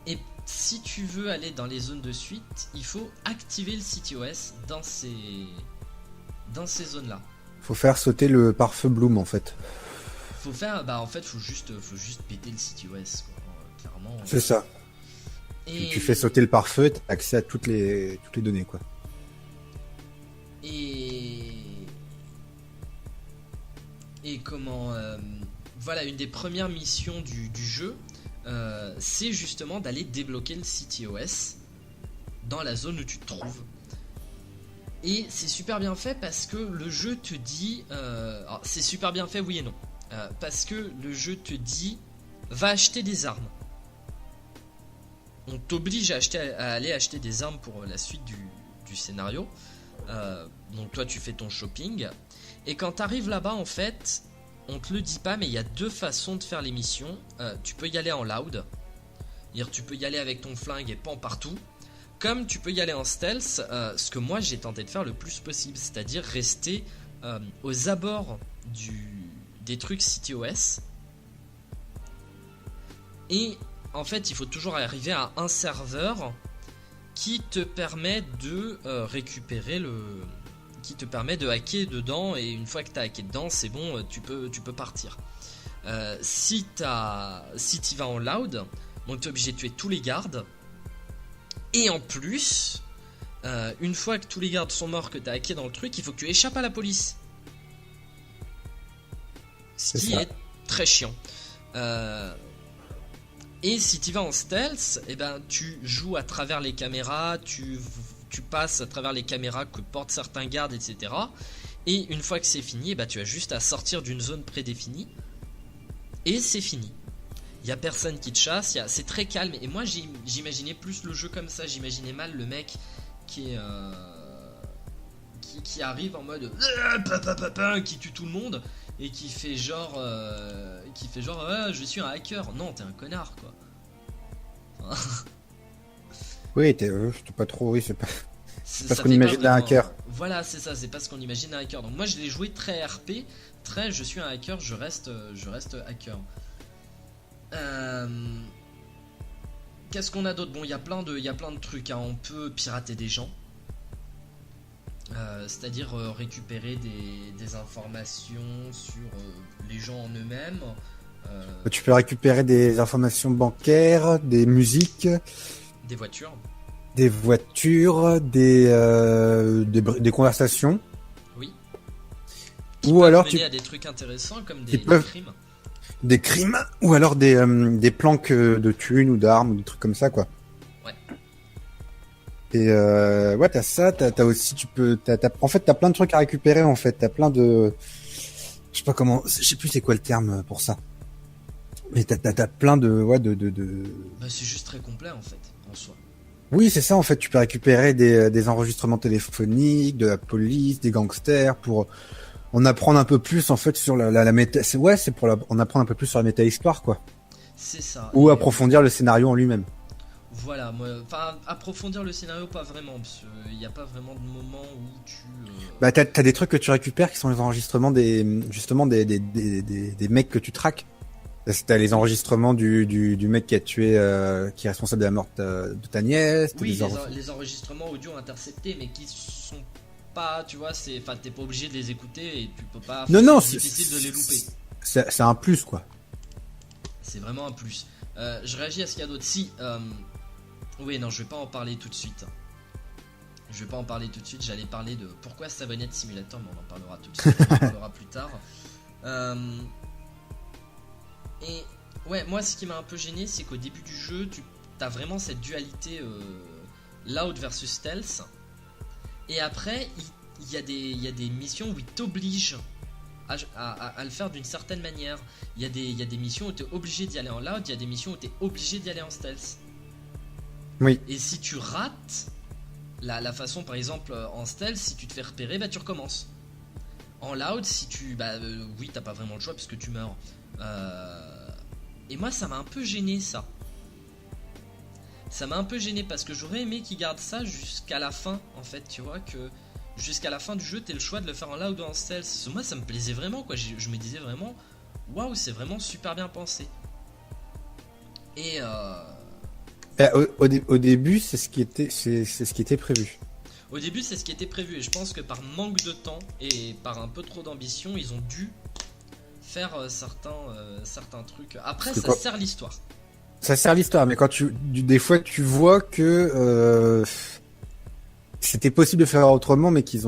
Et si tu veux aller dans les zones de suite, il faut activer le CityOS dans ces zones-là. Faut faire sauter le pare-feu Bloom en fait. Faut juste péter le CityOS quoi, clairement. C'est ça. Et tu fais sauter le pare-feu, t'as accès à toutes les données quoi. Et comment voilà, une des premières missions du jeu, c'est justement d'aller débloquer le CityOS dans la zone où tu te trouves. Et c'est super bien fait parce que le jeu te dit... alors c'est super bien fait, oui et non. Parce que le jeu te dit, va acheter des armes. On t'oblige à aller acheter des armes pour la suite du scénario. Donc toi tu fais ton shopping. Et quand t'arrives là-bas en fait, on te le dit pas, mais il y a deux façons de faire les missions. Tu peux y aller en loud, c'est-à-dire tu peux y aller avec ton flingue et pan partout. Comme tu peux y aller en stealth, ce que moi j'ai tenté de faire le plus possible, c'est-à-dire rester aux abords des trucs CityOS. Et en fait il faut toujours arriver à un serveur qui te permet de récupérer qui te permet de hacker dedans, et une fois que tu as hacké dedans, c'est bon, tu peux partir. Si tu vas en loud, donc tu es obligé de tuer tous les gardes, et en plus, une fois que tous les gardes sont morts, que tu as hacké dans le truc, il faut que tu échappes à la police. Ce qui est très chiant. Et si tu vas en stealth, tu joues à travers les caméras, tu passes à travers les caméras que portent certains gardes, etc. Et une fois que c'est fini, tu as juste à sortir d'une zone prédéfinie. Et c'est fini. Il n'y a personne qui te chasse, c'est très calme. Et moi j'imaginais plus le jeu comme ça, j'imaginais mal le mec qui arrive en mode qui tue tout le monde et qui fait genre je suis un hacker. Non, t'es un connard quoi. Oui, c'est pas trop, oui, c'est pas ce qu'on imagine d'un hacker. Voilà, c'est ça, c'est pas ce qu'on imagine d'un hacker. Donc moi je l'ai joué très RP, très je suis un hacker, je reste hacker. Qu'est-ce qu'on a d'autre? Bon, il y a plein de trucs, hein. On peut pirater des gens. C'est-à-dire récupérer des informations sur les gens en eux-mêmes. Tu peux récupérer des informations bancaires, des musiques, des voitures, des conversations. Oui. Ou alors mener à des trucs intéressants comme des crimes. Des crimes, ou alors des planques de thunes ou d'armes ou des trucs comme ça quoi. Ouais. Et t'as ça, t'as aussi, en fait t'as plein de trucs à récupérer en fait, t'as plein de, je sais plus c'est quoi le terme pour ça. Mais t'as plein de c'est juste très complet en fait, en soi. Oui, c'est ça en fait, tu peux récupérer des enregistrements téléphoniques, de la police, des gangsters pour en apprendre un peu plus en fait sur la méta. C'est pour en apprendre un peu plus sur la méta-histoire quoi. C'est ça. Ou approfondir le scénario en lui-même. Voilà, approfondir le scénario pas vraiment, parce qu'il n'y a pas vraiment de moment où tu... t'as des trucs que tu récupères qui sont les enregistrements des mecs que tu traques. T'as les enregistrements du mec qui a tué, qui est responsable de la mort de ta nièce. Oui, les enregistrements audio interceptés, mais qui sont pas, tu vois, t'es pas obligé de les écouter et tu peux pas... Non, c'est difficile de les louper. C'est un plus, quoi. C'est vraiment un plus. Je réagis à ce qu'il y a d'autre. Oui, non, je vais pas en parler tout de suite. Je vais pas en parler tout de suite, j'allais parler de pourquoi Savonnette Simulator, mais on en parlera tout de suite, on en parlera plus tard. Et ouais, moi ce qui m'a un peu gêné, c'est qu'au début du jeu, tu as vraiment cette dualité loud versus stealth. Et après, il y a des missions où ils t'obligent à le faire d'une certaine manière. Il y a des missions où tu es obligé d'y aller en loud, il y a des missions où tu es obligé d'y aller en stealth. Oui. Et si tu rates la façon, par exemple, en stealth, si tu te fais repérer, bah tu recommences. En loud, si tu... oui, t'as pas vraiment le choix puisque tu meurs. Et moi, ça m'a un peu gêné, ça. Ça m'a un peu gêné parce que j'aurais aimé qu'ils gardent ça jusqu'à la fin, en fait, tu vois, que jusqu'à la fin du jeu, t'aies le choix de le faire en loud ou en stealth. Moi, ça me plaisait vraiment, quoi. Je me disais vraiment, waouh, c'est vraiment super bien pensé. Et au début, c'est ce qui était prévu. Au début, c'est ce qui était prévu, et je pense que par manque de temps et par un peu trop d'ambition, ils ont dû faire certains trucs. Après, ça sert l'histoire. Ça sert l'histoire, mais quand des fois, tu vois que c'était possible de faire autrement, mais tu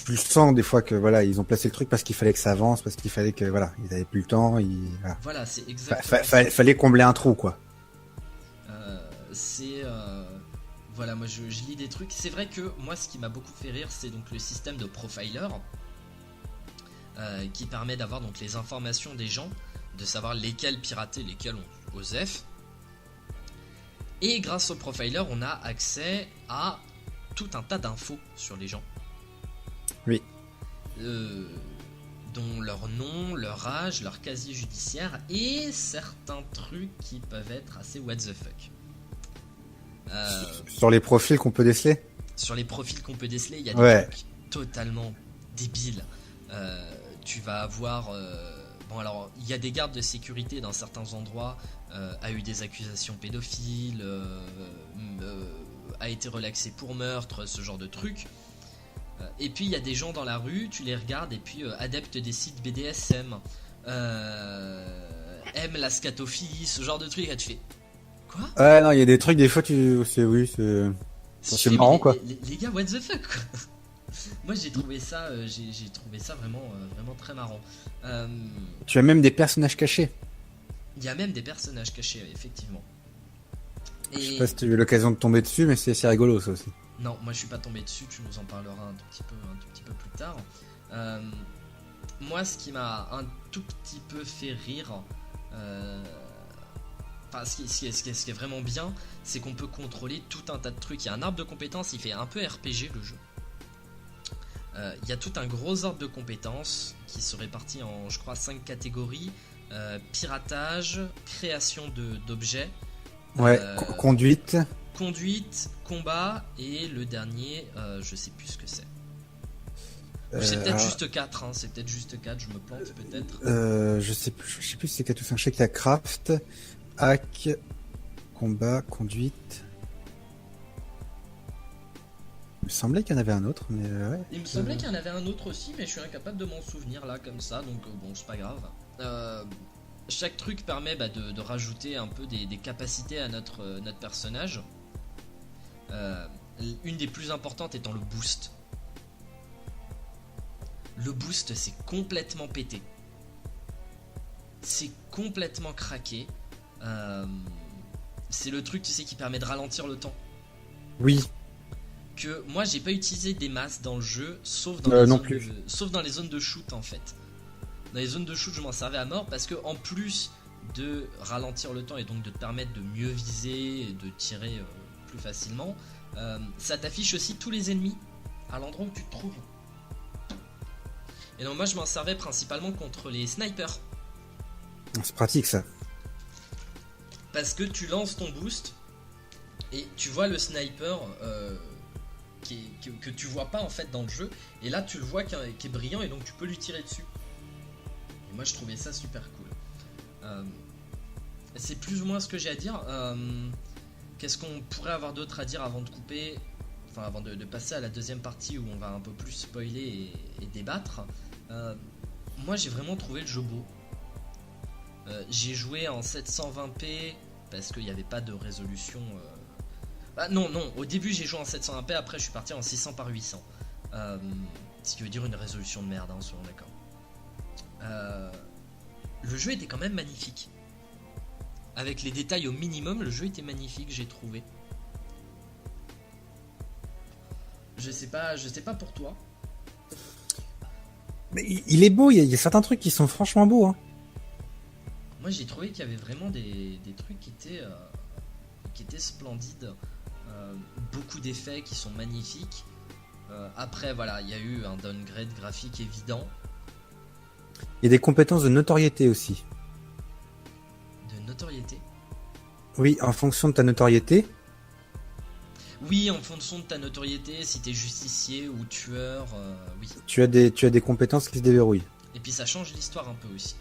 le sens des fois que voilà, ils ont placé le truc parce qu'il fallait que ça avance, parce qu'il fallait que voilà, ils avaient plus le temps. Voilà, c'est exactement. Fallait combler un trou, quoi. Voilà, moi je lis des trucs. C'est vrai que moi, ce qui m'a beaucoup fait rire, c'est donc le système de profiler qui permet d'avoir donc les informations des gens, de savoir lesquels pirater, lesquels on OSEF. Et grâce au profiler, on a accès à tout un tas d'infos sur les gens. Oui. Dont leur nom, leur âge, leur casier judiciaire et certains trucs qui peuvent être assez what the fuck. Sur les profils qu'on peut déceler. Sur les profils qu'on peut déceler, il y a des trucs totalement débiles. Tu vas avoir... bon alors, il y a des gardes de sécurité dans certains endroits, a eu des accusations pédophiles, a été relaxé pour meurtre, ce genre de trucs. Et puis il y a des gens dans la rue, tu les regardes, et puis adeptes des sites BDSM, aiment la scatophilie, ce genre de trucs, et tu fais... Quoi ? Ouais, non, il y a des trucs, des fois, c'est marrant, quoi. Les gars, what the fuck, quoi. Moi, j'ai trouvé ça vraiment, vraiment très marrant. Tu as même des personnages cachés. Il y a même des personnages cachés, effectivement. Je sais pas si tu as eu l'occasion de tomber dessus, mais c'est rigolo, ça aussi. Non, moi, je suis pas tombé dessus, tu nous en parleras un tout petit peu plus tard. Moi, ce qui m'a un tout petit peu fait rire... ce qui est vraiment bien, c'est qu'on peut contrôler tout un tas de trucs. Il y a un arbre de compétences, il fait un peu RPG le jeu. Il y a tout un gros arbre de compétences qui se répartit en, je crois, 5 catégories. Piratage, création d'objets. Ouais, conduite. Conduite, combat, et le dernier, je sais plus ce que c'est. C'est peut-être juste 4, hein, c'est peut-être juste 4, je me plante peut-être. Je sais plus si c'est 4 ou 5, je sais qu'il y a craft, hack, combat, conduite. Il me semblait qu'il y en avait un autre, mais ouais. Il me semblait qu'il y en avait un autre aussi, mais je suis incapable de m'en souvenir là comme ça, donc bon, c'est pas grave. Chaque truc permet de rajouter un peu des capacités à notre personnage. Une des plus importantes étant le boost. Le boost, c'est complètement pété. C'est complètement craqué. C'est le truc, tu sais, qui permet de ralentir le temps. Oui. Que moi, j'ai pas utilisé des masses dans le jeu, sauf dans les zones de shoot, en fait. Dans les zones de shoot, je m'en servais à mort parce que, en plus de ralentir le temps et donc de te permettre de mieux viser et de tirer plus facilement, ça t'affiche aussi tous les ennemis à l'endroit où tu te trouves. Et donc moi je m'en servais principalement contre les snipers. C'est pratique ça. Parce que tu lances ton boost et tu vois le sniper que tu vois pas en fait dans le jeu, et là tu le vois qui est brillant et donc tu peux lui tirer dessus. Et moi je trouvais ça super cool. C'est plus ou moins ce que j'ai à dire. Qu'est-ce qu'on pourrait avoir d'autre à dire avant de couper, enfin avant de passer à la deuxième partie où on va un peu plus spoiler et débattre. Moi j'ai vraiment trouvé le jeu beau. J'ai joué en 720p parce qu'il n'y avait pas de résolution Ah non, au début j'ai joué en 720p, après je suis parti en 600 par 800. Ce qui veut dire une résolution de merde, hein, soyons d'accord. Le jeu était quand même magnifique. Avec les détails au minimum, le jeu était magnifique, j'ai trouvé. Je sais pas pour toi. Mais il est beau, il y a certains trucs qui sont franchement beaux. Hein. Moi j'ai trouvé qu'il y avait vraiment des trucs qui étaient splendides. Beaucoup d'effets qui sont magnifiques. Après voilà, il y a eu un downgrade graphique évident. Il y a des compétences de notoriété aussi. De notoriété? Oui, en fonction de ta notoriété. Oui, en fonction de ta notoriété, si t'es justicier ou tueur, oui. Tu as des compétences qui se déverrouillent. Et puis ça change l'histoire un peu aussi.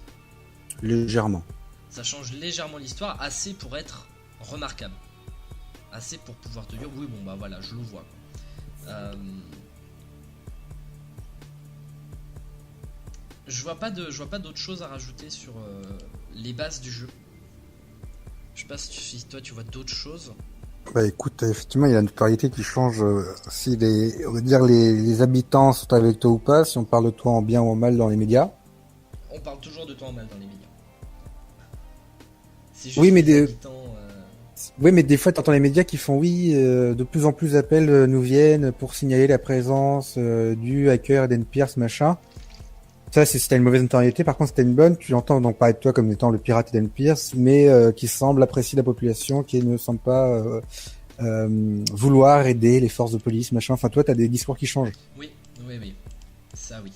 Légèrement. Ça change légèrement l'histoire, assez pour être remarquable. Assez pour pouvoir te dire, oui bon bah voilà, je le vois. Je vois pas d'autre chose à rajouter sur les bases du jeu. Je sais pas si toi tu vois d'autres choses. Bah écoute, effectivement, il y a une notoriété qui change si on va dire les habitants sont avec toi ou pas, si on parle de toi en bien ou en mal dans les médias. On parle toujours de toi en mal dans les médias. C'est juste oui, mais les habitants. Oui, mais des fois, t'entends les médias qui font de plus en plus d'appels nous viennent pour signaler la présence du hacker Eden Pierce, machin. Ça, c'est si t'as une mauvaise notoriété. Par contre, si t'as une bonne, tu entends donc parler de toi comme étant le pirate Eden Pierce, mais qui semble apprécier la population, qui ne semble pas vouloir aider les forces de police, machin. Enfin, toi, t'as des discours qui changent. Oui. Ça, oui.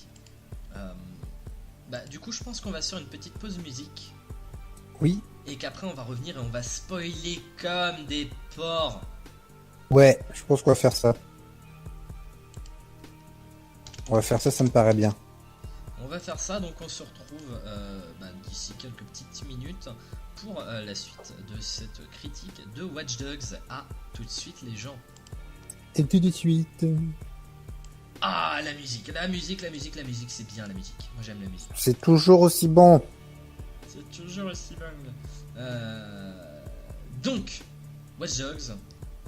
Du coup, je pense qu'on va sur une petite pause musique. Oui. Et qu'après, on va revenir et on va spoiler comme des porcs. Ouais, je pense qu'on va faire ça. On va faire ça, ça me paraît bien. On va faire ça, donc on se retrouve d'ici quelques petites minutes pour la suite de cette critique de Watch Dogs. À tout de suite les gens. Et tout de suite. Ah, la musique, c'est bien la musique. Moi j'aime la musique. C'est toujours aussi bon. C'est toujours aussi bon. Donc, Watch Dogs,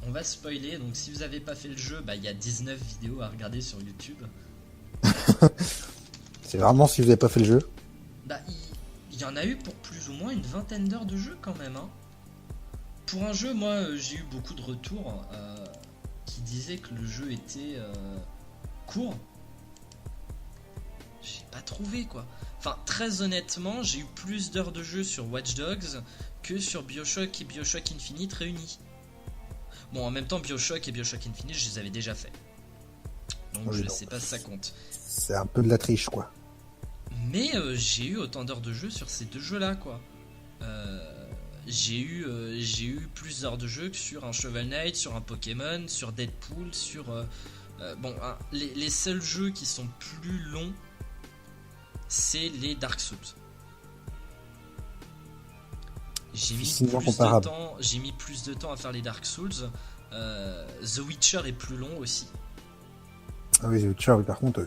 on va spoiler. Donc si vous n'avez pas fait le jeu, il y a 19 vidéos à regarder sur YouTube. C'est vraiment si vous n'avez pas fait le jeu. Il y en a eu pour plus ou moins une vingtaine d'heures de jeu quand même. Hein. Pour un jeu, moi j'ai eu beaucoup de retours qui disaient que le jeu était court. J'ai pas trouvé quoi. Enfin, très honnêtement, j'ai eu plus d'heures de jeu sur Watch Dogs que sur BioShock et BioShock Infinite réunis. Bon, en même temps, BioShock et BioShock Infinite, je les avais déjà fait. Donc je sais pas si ça compte. C'est un peu de la triche quoi. Mais j'ai eu autant d'heures de jeu sur ces deux jeux-là, quoi. J'ai eu plus d'heures de jeu que sur un Shovel Knight, sur un Pokémon, sur Deadpool, sur... les seuls jeux qui sont plus longs, c'est les Dark Souls. J'ai mis plus de temps à faire les Dark Souls. The Witcher est plus long aussi. Ah oui, The Witcher, oui, par contre...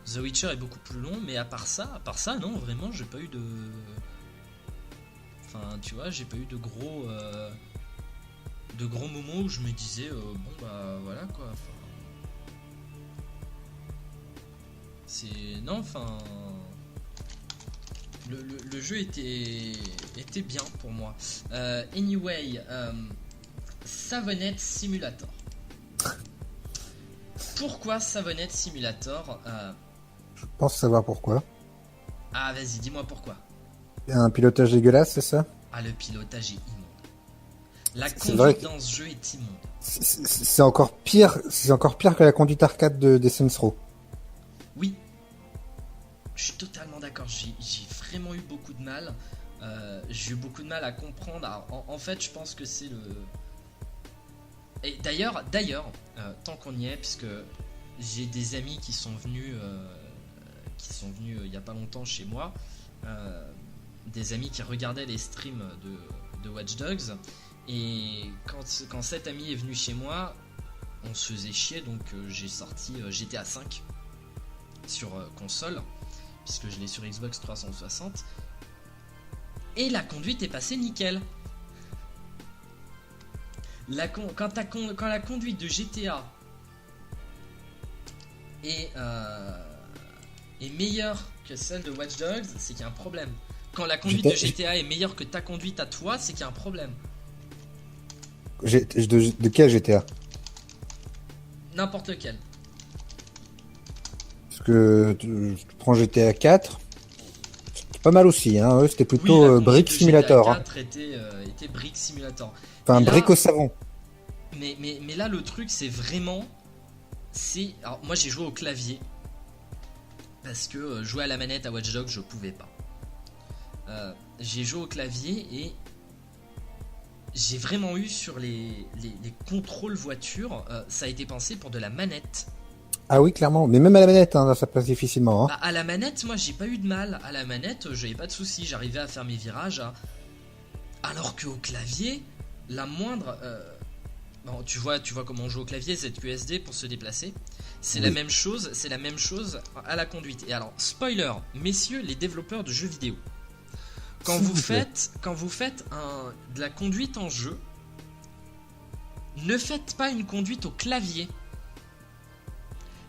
The Witcher est beaucoup plus long, mais à part ça, non, vraiment, j'ai pas eu de... Enfin, tu vois, j'ai pas eu de gros moments où je me disais, voilà, quoi. Le jeu était bien pour moi. Anyway, Savonnette Simulator. Pourquoi Savonnette Simulator? Je pense savoir pourquoi. Ah, vas-y, dis-moi pourquoi. Un pilotage dégueulasse, c'est ça? Ah, le pilotage est immonde. La conduite dans ce jeu est immonde. C'est encore pire que la conduite arcade des Saints Row. Oui. Je suis totalement d'accord. J'ai vraiment eu beaucoup de mal. J'ai eu beaucoup de mal à comprendre. Alors, en fait, je pense que c'est le... Et d'ailleurs, tant qu'on y est, puisque j'ai des amis qui sont venus il y a pas longtemps chez moi, des amis qui regardaient les streams de Watch Dogs, et quand cet ami est venu chez moi, on se faisait chier, donc j'ai sorti GTA 5 sur console, puisque je l'ai sur Xbox 360, et la conduite est passée nickel. Quand la conduite de GTA est meilleure que celle de Watch Dogs, c'est qu'il y a un problème. Quand la conduite de GTA est meilleure que ta conduite à toi, c'est qu'il y a un problème. De quel GTA? N'importe lequel. Parce que tu prends GTA 4, c'est pas mal aussi, hein. Eux, c'était plutôt Brick Simulator. GTA 4 était Brick Simulator. Enfin, brick au savon. Mais là, le truc, c'est vraiment... Alors, moi, j'ai joué au clavier. Parce que jouer à la manette à Watch Dogs, je pouvais pas. J'ai joué au clavier et... j'ai vraiment eu sur les contrôles voiture, ça a été pensé pour de la manette. Ah oui, clairement. Mais même à la manette, hein, ça passe difficilement. Hein. Bah, à la manette, moi, j'ai pas eu de mal. À la manette, j'avais pas de soucis. J'arrivais à faire mes virages. Alors qu'au clavier, la moindre... Bon, tu vois comment on joue au clavier, ZQSD pour se déplacer. C'est la même chose. C'est la même chose à la conduite. Et alors, spoiler, messieurs les développeurs de jeux vidéo. Quand vous faites de la conduite en jeu, ne faites pas une conduite au clavier.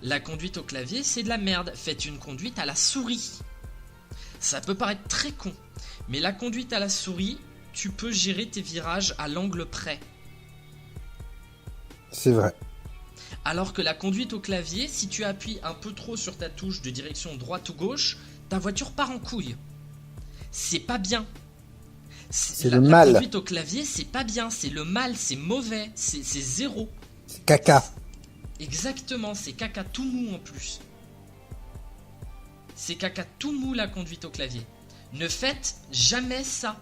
La conduite au clavier, c'est de la merde. Faites une conduite à la souris. Ça peut paraître très con, mais la conduite à la souris, tu peux gérer tes virages à l'angle près. C'est vrai. Alors que la conduite au clavier, si tu appuies un peu trop sur ta touche de direction droite ou gauche, ta voiture part en couille. C'est pas bien. C'est le mal. La conduite au clavier, c'est pas bien. C'est le mal, c'est mauvais. C'est zéro. C'est caca. Exactement, c'est caca tout mou en plus. C'est caca tout mou la conduite au clavier. Ne faites jamais ça.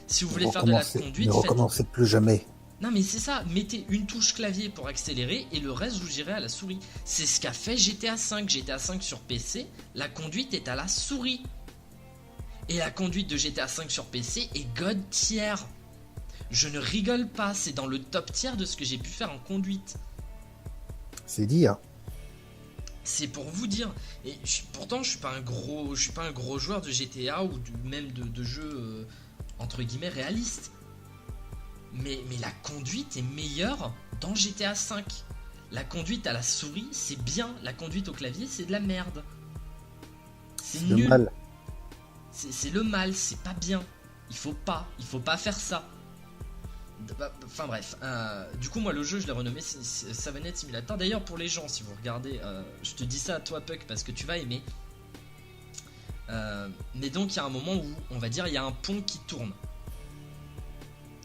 Si vous voulez faire de la conduite, ne recommencez plus jamais. Non mais c'est ça, mettez une touche clavier pour accélérer et le reste vous gérez à la souris. C'est ce qu'a fait GTA V. GTA V sur PC, la conduite est à la souris. Et la conduite de GTA V sur PC est god tier. Je ne rigole pas, c'est dans le top tier de ce que j'ai pu faire en conduite. C'est dire. C'est pour vous dire. Et pourtant, je suis pas un gros joueur de GTA ou même de jeux entre guillemets réalistes. Mais la conduite est meilleure dans GTA V. La conduite à la souris, c'est bien. La conduite au clavier, c'est de la merde. C'est nul. Le mal. C'est le mal, c'est pas bien. Il faut pas faire ça. Enfin bref, du coup moi le jeu je l'ai renommé Savonnette Simulator. D'ailleurs pour les gens, si vous regardez, je te dis ça à toi Puck parce que tu vas aimer. Mais donc il y a un moment où on va dire il y a un pont qui tourne.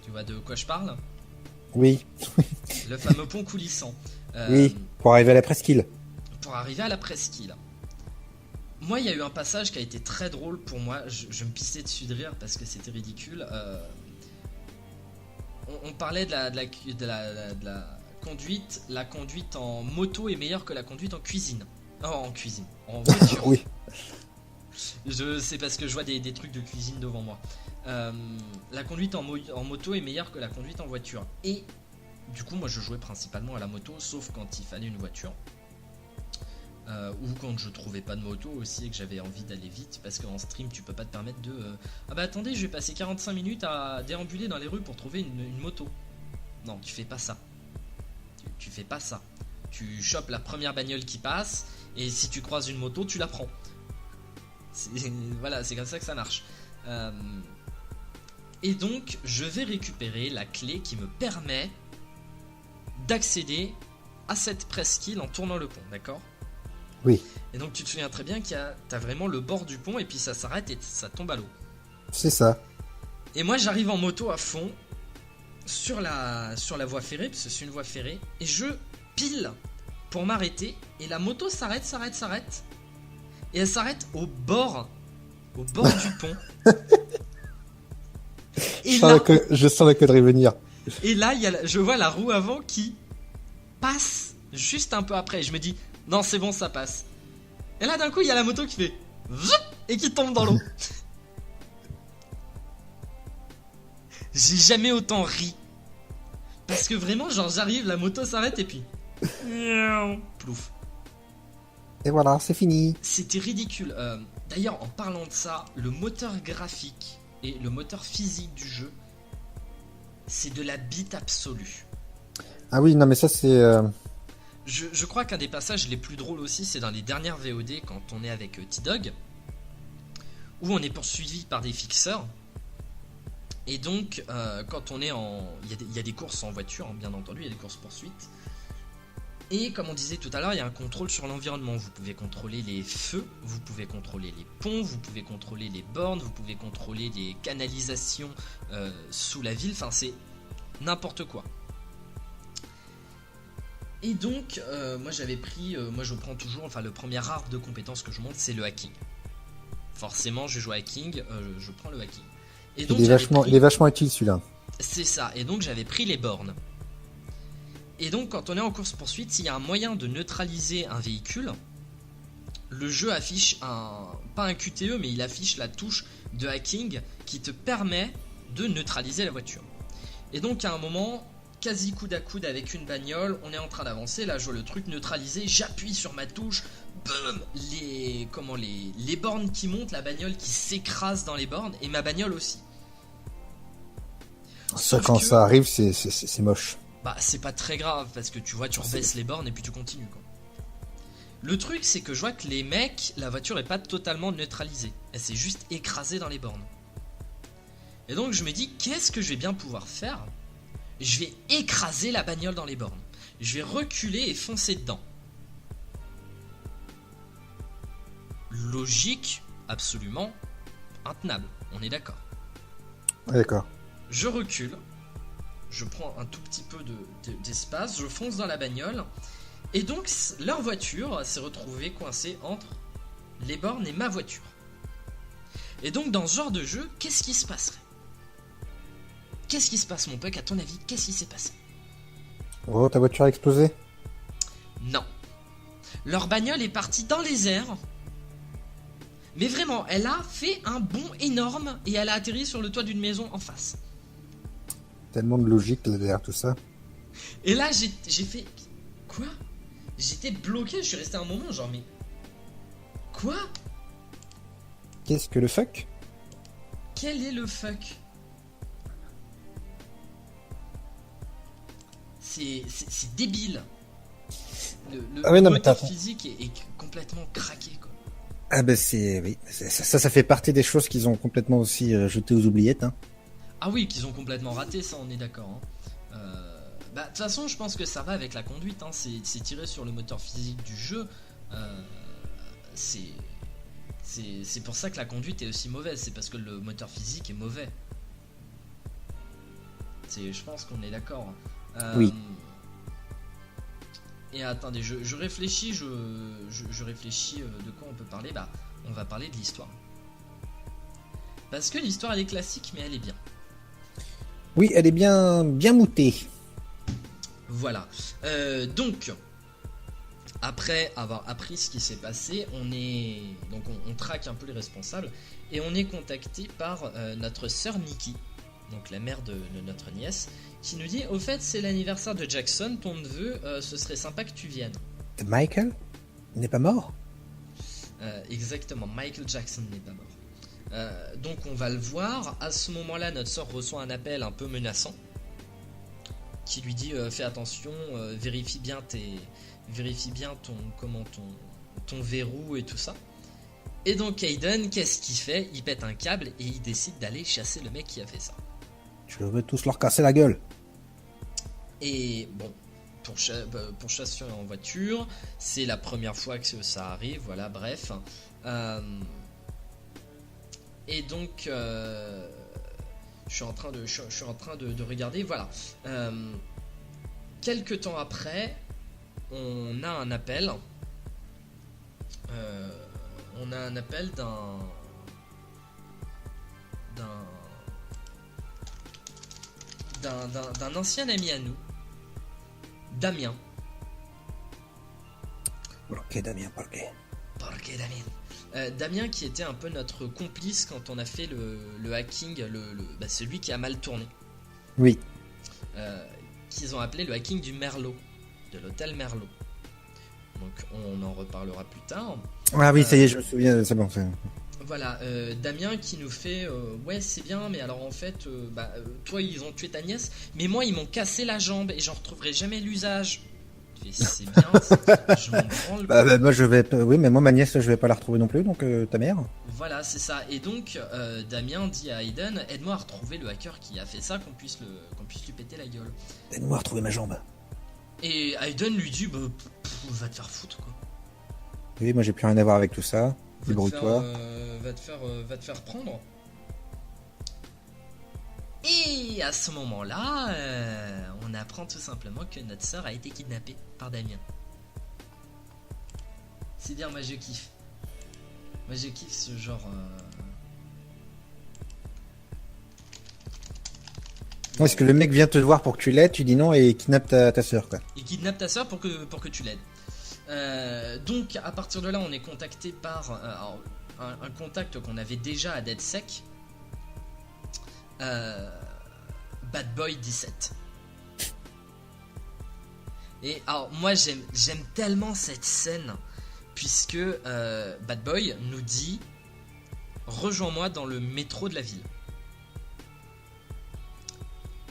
Tu vois de quoi je parle? Oui. Le fameux pont coulissant. Oui, pour arriver à la presqu'île. Pour arriver à la presqu'île. Moi il y a eu un passage qui a été très drôle pour moi, je me pissais dessus de rire parce que c'était ridicule. On parlait de la conduite. La conduite en moto est meilleure que la conduite en cuisine. Oh, en voiture. Oui. C'est parce que je vois des trucs de cuisine devant moi. La conduite en moto est meilleure que la conduite en voiture. Et du coup, moi je jouais principalement à la moto, sauf quand il fallait une voiture. Ou quand je trouvais pas de moto aussi et que j'avais envie d'aller vite, parce qu'en stream tu peux pas te permettre de ah bah attendez, je vais passer 45 minutes à déambuler dans les rues pour trouver une moto. Non, tu fais pas ça. Tu fais pas ça. Tu chopes la première bagnole qui passe et si tu croises une moto, tu la prends. Voilà, c'est comme ça que ça marche. Et donc je vais récupérer la clé qui me permet d'accéder à cette presqu'île en tournant le pont, d'accord? Oui. Et donc tu te souviens très bien t'as vraiment le bord du pont et puis ça s'arrête et ça tombe à l'eau. C'est ça. Et moi j'arrive en moto à fond sur la voie ferrée, parce que c'est une voie ferrée, et je pile pour m'arrêter et la moto s'arrête. Et elle s'arrête au bord du pont. Et je sens la connerie venir. Et là, je vois la roue avant qui passe juste un peu après. Je me dis, non, c'est bon, ça passe. Et là, d'un coup, il y a la moto qui fait et qui tombe dans l'eau. J'ai jamais autant ri. Parce que vraiment, genre, j'arrive, la moto s'arrête et puis. Plouf. Et voilà, c'est fini. C'était ridicule. D'ailleurs, en parlant de ça, le moteur graphique et le moteur physique du jeu, c'est de la bite absolue. Ah oui, non, mais ça, c'est... Je crois qu'un des passages les plus drôles aussi, c'est dans les dernières VOD, quand on est avec T-Dog, où on est poursuivi par des fixeurs. Et donc, quand on est en... Il y a des courses en voiture, hein, bien entendu, il y a des courses poursuites. Et comme on disait tout à l'heure, il y a un contrôle sur l'environnement. Vous pouvez contrôler les feux, vous pouvez contrôler les ponts, vous pouvez contrôler les bornes, vous pouvez contrôler les canalisations sous la ville. Enfin, c'est n'importe quoi. Et donc, moi j'avais pris... moi je prends toujours... Enfin, le premier arbre de compétences que je monte, c'est le hacking. Forcément, je joue hacking, je prends le hacking. Et donc, il est vachement utile celui-là. C'est ça. Et donc, j'avais pris les bornes. Et donc, quand on est en course-poursuite, s'il y a un moyen de neutraliser un véhicule, le jeu affiche pas un QTE, mais il affiche la touche de hacking qui te permet de neutraliser la voiture. Et donc, à un moment, quasi coude à coude avec une bagnole, on est en train d'avancer, là je vois le truc neutralisé, j'appuie sur ma touche, boum, les bornes qui montent, la bagnole qui s'écrase dans les bornes, et ma bagnole aussi. Ça, quand ça arrive, c'est moche. Bah, c'est pas très grave, parce que tu vois, tu rebaisses les bornes et puis tu continues, quoi. Le truc, c'est que je vois que les mecs, la voiture est pas totalement neutralisée. Elle s'est juste écrasée dans les bornes. Et donc, je me dis, qu'est-ce que je vais bien pouvoir faire ? Je vais écraser la bagnole dans les bornes. Je vais reculer et foncer dedans. Logique, absolument intenable. On est d'accord. D'accord. Je recule. Je prends un tout petit peu d'espace. Je fonce dans la bagnole. Et donc, leur voiture s'est retrouvée coincée entre les bornes et ma voiture. Et donc, dans ce genre de jeu, qu'est-ce qui se passerait ? Qu'est-ce qui se passe, mon Puck ? À ton avis, qu'est-ce qui s'est passé ? Oh, ta voiture a explosé ? Non. Leur bagnole est partie dans les airs. Mais vraiment, elle a fait un bond énorme et elle a atterri sur le toit d'une maison en face. Tellement de logique là, derrière tout ça. Et là, j'ai fait... Quoi ? J'étais bloqué, je suis resté un moment genre, mais... Quoi ? Qu'est-ce que le fuck ? Quel est le fuck ? C'est débile. Le moteur physique est complètement craqué, quoi. Ah ben oui, ça fait partie des choses qu'ils ont complètement aussi jetées aux oubliettes. Hein. Ah oui, qu'ils ont complètement raté, ça on est d'accord. Hein. De toute façon, je pense que ça va avec la conduite. Hein. C'est tiré sur le moteur physique du jeu. C'est pour ça que la conduite est aussi mauvaise. C'est parce que le moteur physique est mauvais. Je pense qu'on est d'accord. Oui. Et attendez, je réfléchis, je réfléchis de quoi on peut parler. Bah, on va parler de l'histoire. Parce que l'histoire elle est classique, mais elle est bien. Oui, elle est bien moutée. Voilà. Donc, après avoir appris ce qui s'est passé, on traque un peu les responsables et on est contacté par notre sœur Nikki, donc la mère de notre nièce, qui nous dit: au fait, c'est l'anniversaire de Jackson, ton neveu, ce serait sympa que tu viennes. Michael n'est pas mort? Exactement, Michael Jackson n'est pas mort. Donc on va le voir. À ce moment-là, notre sœur reçoit un appel un peu menaçant qui lui dit fais attention, vérifie bien ton verrou et tout ça. Et donc Aiden, qu'est-ce qu'il fait? Il pète un câble et il décide d'aller chasser le mec qui a fait ça. Je veux tous leur casser la gueule. Et bon, pour chasser en voiture, c'est la première fois que ça arrive, voilà, bref. Et donc, je suis en train de regarder, voilà. Quelques temps après, on a un appel. D'un ancien ami à nous, Damien. Pourquoi Damien? Pourquoi Damien? Damien qui était un peu notre complice quand on a fait le hacking, celui qui a mal tourné. Oui. Qu'ils ont appelé le hacking du Merlot, de l'hôtel Merlot. Donc on en reparlera plus tard. Ah oui, ça y est, je me souviens, c'est bon. Voilà, Damien qui nous fait ouais c'est bien mais alors en fait toi ils ont tué ta nièce mais moi ils m'ont cassé la jambe et j'en retrouverai jamais l'usage. C'est bien, je m'en branle. Moi je vais, oui, mais moi ma nièce je vais pas la retrouver non plus, donc ta mère. Voilà, c'est ça. Et donc Damien dit à Aiden, aide-moi à retrouver le hacker qui a fait ça, qu'on puisse lui péter la gueule. Aide-moi à retrouver ma jambe. Et Aiden lui dit, va te faire foutre quoi. Oui, moi j'ai plus rien à voir avec tout ça. Débrouille-toi. Va te faire prendre. Et à ce moment-là, on apprend tout simplement que notre sœur a été kidnappée par Damien. C'est dire, moi je kiffe. Moi je kiffe ce genre. Est-ce que le mec vient te voir pour que tu l'aides, tu dis non et il kidnappe ta sœur quoi. Il kidnappe ta sœur pour que tu l'aides. Donc à partir de là, on est contacté par un contact qu'on avait déjà à DeadSec. Bad Boy 17. Et alors moi j'aime tellement cette scène puisque Bad Boy nous dit rejoins-moi dans le métro de la ville.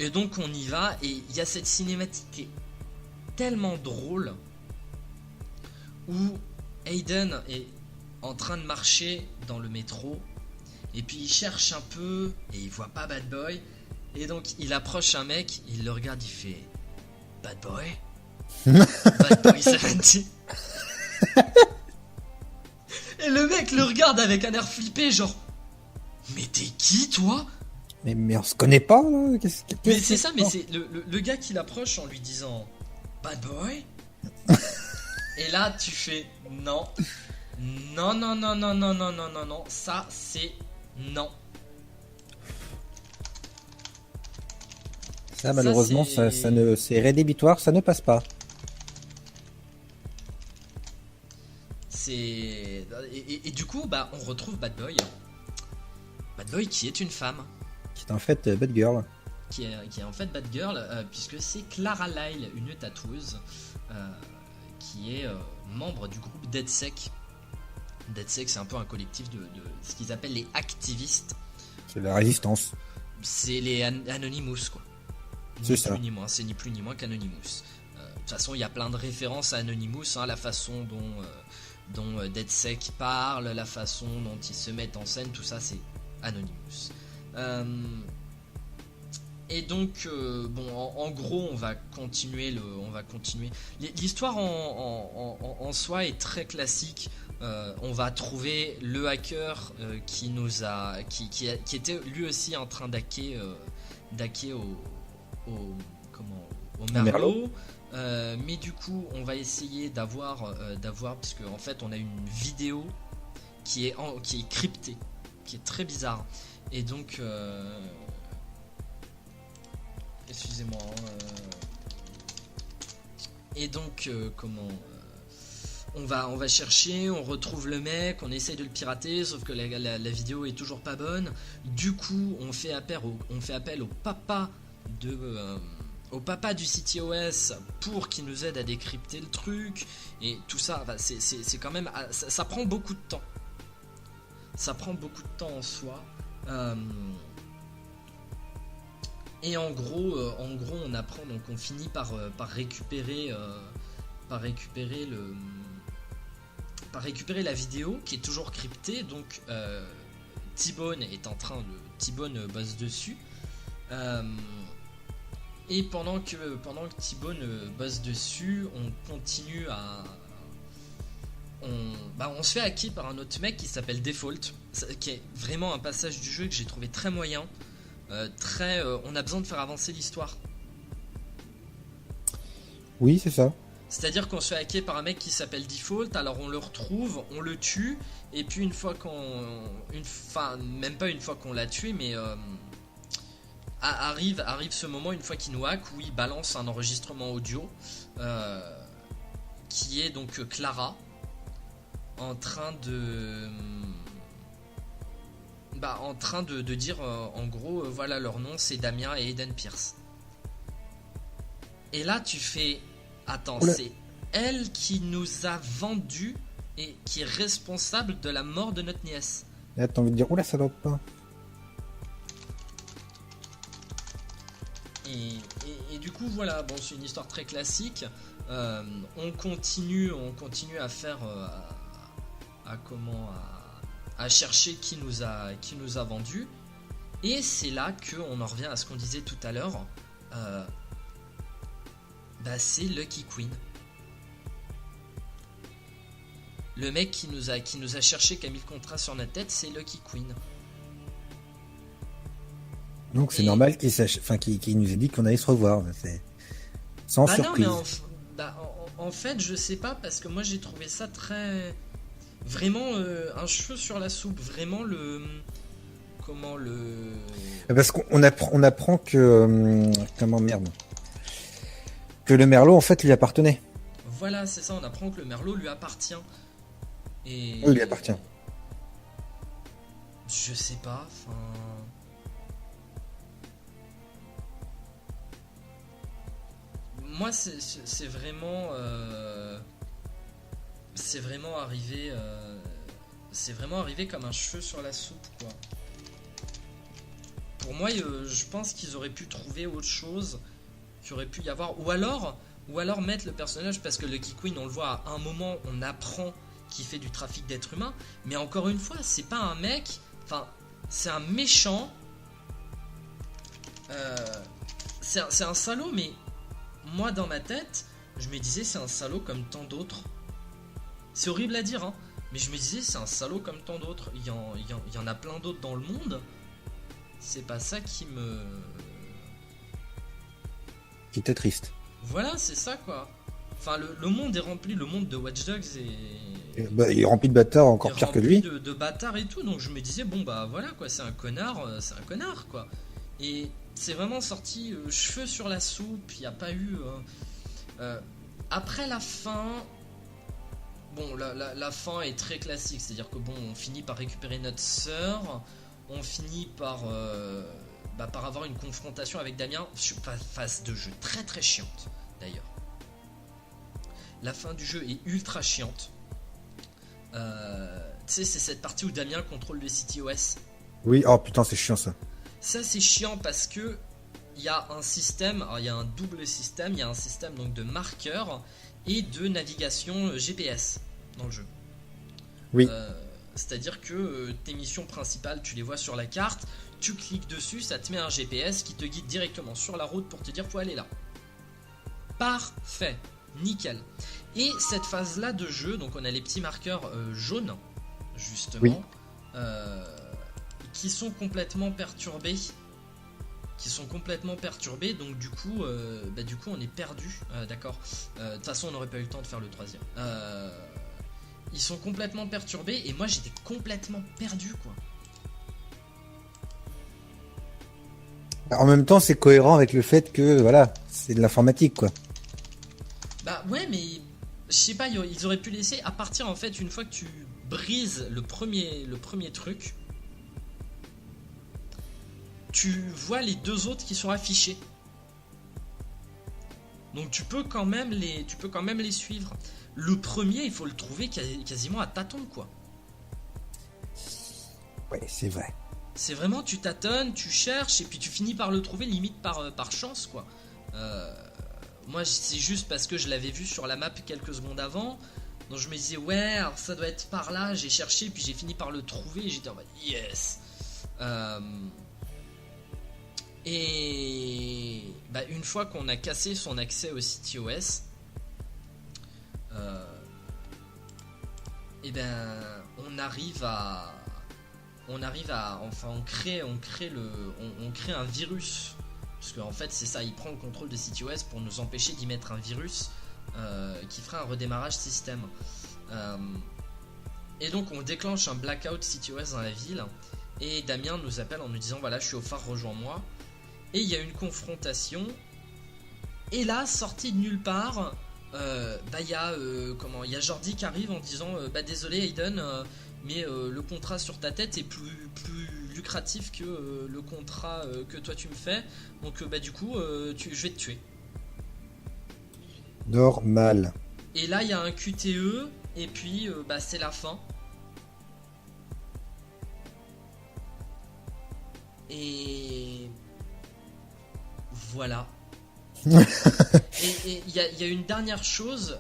Et donc on y va et il y a cette cinématique qui est tellement drôle où Aiden est en train de marcher dans le métro et puis il cherche un peu et il voit pas Bad Boy et donc il approche un mec, il le regarde, il fait Bad Boy Bad Boy 17. Et le mec le regarde avec un air flippé genre mais t'es qui toi? Mais on se connaît pas là. Mais c'est ça, mais c'est le gars qui l'approche en lui disant Bad Boy. Et là tu fais non, ça c'est non. Ça malheureusement ça ne c'est rédhibitoire, ça ne passe pas. Et du coup on retrouve Bad Boy qui est une femme. Qui est en fait Bad Girl. Qui est en fait Bad Girl, puisque c'est Clara Lyle, une tatoueuse, qui est membre du groupe DeadSec. DeadSec, c'est un peu un collectif de ce qu'ils appellent les activistes. C'est la résistance. C'est les Anonymous, quoi. C'est ça. C'est ni plus ni moins qu'Anonymous. De toute façon, il y a plein de références à Anonymous, la façon dont DeadSec parle, la façon dont ils se mettent en scène, tout ça, c'est Anonymous. Et donc en gros on va continuer l'histoire en soi est très classique. On va trouver le hacker qui était lui aussi en train d'hacker au Merlot. Mais du coup on va essayer d'avoir parce qu'en fait on a une vidéo qui est cryptée, qui est très bizarre. Et donc excusez-moi et donc on va chercher, on retrouve le mec, on essaye de le pirater, sauf que la vidéo est toujours pas bonne. Du coup on fait appel au papa du CTOS pour qu'il nous aide à décrypter le truc. Et tout ça, c'est quand même ça prend beaucoup de temps. Ça prend beaucoup de temps en soi. Et en gros on apprend, donc on finit par récupérer la vidéo qui est toujours cryptée. Donc T-Bone bosse dessus. Et pendant que T-Bone bosse dessus, on continue on se fait hacker par un autre mec qui s'appelle Default, qui est vraiment un passage du jeu que j'ai trouvé très moyen. On a besoin de faire avancer l'histoire. Oui, c'est ça. C'est-à-dire qu'on se fait hacker par un mec qui s'appelle Default, alors on le retrouve, on le tue, et puis même pas une fois qu'on l'a tué, mais arrive ce moment, une fois qu'il nous hack, où il balance un enregistrement audio qui est donc Clara en train de dire en gros voilà, leur nom c'est Damien et Aiden Pierce. Et là tu fais attends, c'est elle qui nous a vendu et qui est responsable de la mort de notre nièce. Là, t'as envie de dire, oula, ça va pas. Et du coup, voilà, bon, c'est une histoire très classique. On continue à faire, à chercher qui nous a vendu. Et c'est là qu'on en revient à ce qu'on disait tout à l'heure. C'est Lucky Queen. Le mec qui nous a cherché, qui a mis le contrat sur notre tête, c'est Lucky Queen. Donc c'est normal qu'il nous ait dit qu'on allait se revoir. C'est sans surprise. Non, mais en fait, je sais pas, parce que moi j'ai trouvé ça très... Vraiment un cheveu sur la soupe. Vraiment le... Comment le... Parce qu'on apprend que... comment merde. Que le merlot, en fait, lui appartenait. Voilà, c'est ça, on apprend que le merlot lui appartient. Et... Oui, lui appartient. Je sais pas, enfin... Moi, c'est vraiment... C'est vraiment arrivé... C'est vraiment arrivé comme un cheveu sur la soupe, quoi. Pour moi, je pense qu'ils auraient pu trouver autre chose qu'il aurait pu y avoir. Ou alors mettre le personnage, parce que Lucky Queen, on le voit à un moment, on apprend qu'il fait du trafic d'êtres humains. Mais encore une fois, c'est pas un mec... Enfin, c'est un méchant. C'est un salaud, mais... Moi, dans ma tête, je me disais, c'est un salaud comme tant d'autres. C'est horrible à dire, hein. Mais je me disais, c'est un salaud comme tant d'autres. Il y en a plein d'autres dans le monde. C'est pas ça qui me... Qui était triste. Voilà, c'est ça, quoi. Enfin, le monde est rempli, le monde de Watch Dogs est... il est rempli de bâtards encore pire que lui. De bâtards et tout, donc je me disais, bon, bah voilà, quoi, c'est un connard, quoi. Et c'est vraiment sorti cheveux sur la soupe, il n'y a pas eu... après la fin... Bon, la fin est très classique, c'est-à-dire que bon, on finit par récupérer notre sœur, on finit par avoir une confrontation avec Damien, phase de jeu très très chiante, d'ailleurs. La fin du jeu est ultra chiante. Tu sais, c'est cette partie où Damien contrôle le CTOS. Oui, oh putain, c'est chiant ça. Ça, c'est chiant parce que il y a un système, alors il y a un double système, il y a un système donc de marqueurs et de navigation GPS dans le jeu. Oui. C'est-à-dire que tes missions principales, tu les vois sur la carte, tu cliques dessus, ça te met un GPS qui te guide directement sur la route pour te dire faut aller là. Parfait, nickel. Et cette phase-là de jeu, donc on a les petits marqueurs jaunes, justement, oui. Qui sont complètement perturbés. Donc du coup on est perdu. D'accord. De toute façon, on n'aurait pas eu le temps de faire le troisième. Ils sont complètement perturbés et moi j'étais complètement perdu, quoi. En même temps, c'est cohérent avec le fait que voilà, c'est de l'informatique, quoi. Bah ouais, mais je sais pas, ils auraient pu laisser à partir, en fait, une fois que tu brises le premier truc, tu vois les deux autres qui sont affichés. Donc tu peux quand même les suivre. Le premier, il faut le trouver quasiment à tâtons, quoi. Ouais, c'est vrai. C'est vraiment, tu tâtonnes, tu cherches, et puis tu finis par le trouver limite par chance, quoi. Moi, c'est juste parce que je l'avais vu sur la map quelques secondes avant. Donc je me disais, ouais, alors ça doit être par là. J'ai cherché, puis j'ai fini par le trouver, et j'étais en mode, yes. Et une fois qu'on a cassé son accès au CTOS, on crée un virus, parce qu'en fait c'est ça, il prend le contrôle de CTOS pour nous empêcher d'y mettre un virus qui fera un redémarrage système. Et donc on déclenche un blackout CTOS dans la ville, et Damien nous appelle en nous disant voilà, je suis au phare, rejoins-moi. Et il y a une confrontation, et là, sorti de nulle part, il y a Jordi qui arrive en disant désolé Aiden, mais le contrat sur ta tête est plus lucratif que le contrat que toi tu me fais, donc du coup je vais te tuer. Normal. Et là il y a un QTE, et puis c'est la fin. Et voilà. Et il y a une dernière chose.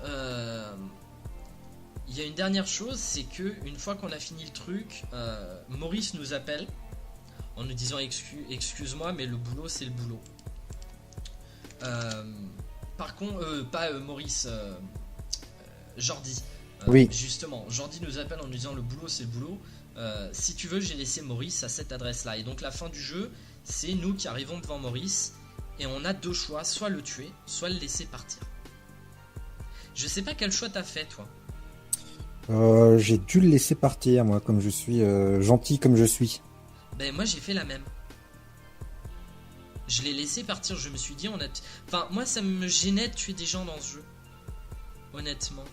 Il y a une dernière chose, c'est que une fois qu'on a fini le truc, Maurice nous appelle en nous disant excuse-moi, mais le boulot c'est le boulot. Par contre, pas Maurice, Jordi. Oui. Justement, Jordi nous appelle en nous disant le boulot c'est le boulot. Si tu veux, j'ai laissé Maurice à cette adresse-là. Et donc la fin du jeu, c'est nous qui arrivons devant Maurice et on a deux choix, soit le tuer, soit le laisser partir. Je sais pas quel choix t'as fait, toi. J'ai dû le laisser partir, moi, comme je suis gentil comme je suis. Ben moi j'ai fait la même. Je l'ai laissé partir, je me suis dit Enfin moi ça me gênait de tuer des gens dans ce jeu. Honnêtement.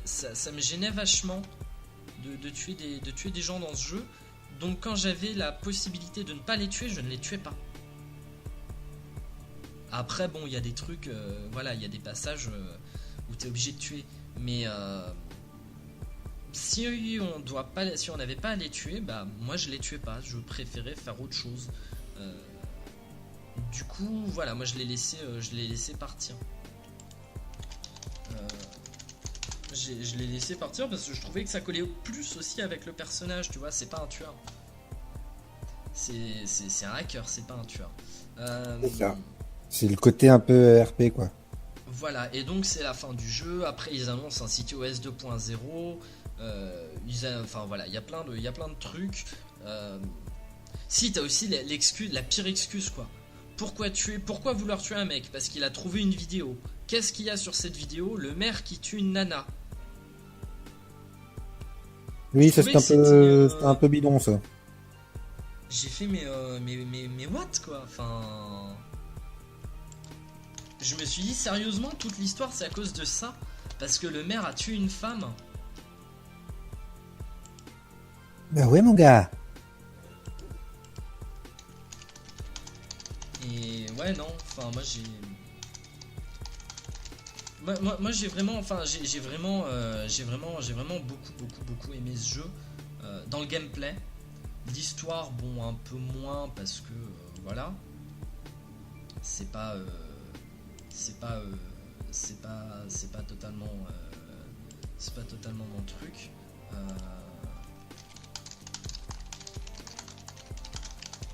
Ça me gênait vachement de tuer des gens dans ce jeu. Donc quand j'avais la possibilité de ne pas les tuer, je ne les tuais pas. Après bon il y a des trucs, voilà, il y a des passages où t'es obligé de tuer. Mais si on n'avait pas à les tuer, bah moi je les tuais pas, je préférais faire autre chose. Du coup voilà, moi je l'ai laissé partir. Je l'ai laissé partir parce que je trouvais que ça collait plus aussi avec le personnage, tu vois, c'est pas un tueur. C'est un hacker, c'est pas un tueur. C'est ça. C'est le côté un peu RP, quoi. Voilà, et donc c'est la fin du jeu. Après ils annoncent un CTOS 2.0. Enfin voilà, il y a plein de trucs. Si t'as aussi l'excuse, la pire excuse quoi. Pourquoi vouloir tuer un mec? Parce qu'il a trouvé une vidéo. Qu'est-ce qu'il y a sur cette vidéo? Le maire qui tue une nana. Oui, ça c'est un peu bidon ça. J'ai fait mais what quoi? Enfin, je me suis dit sérieusement toute l'histoire c'est à cause de ça, parce que le maire a tué une femme. Bah ouais mon gars. Et ouais non, enfin moi j'ai vraiment, enfin j'ai vraiment beaucoup aimé ce jeu. Dans le gameplay, l'histoire bon un peu moins parce que voilà, c'est pas totalement mon truc.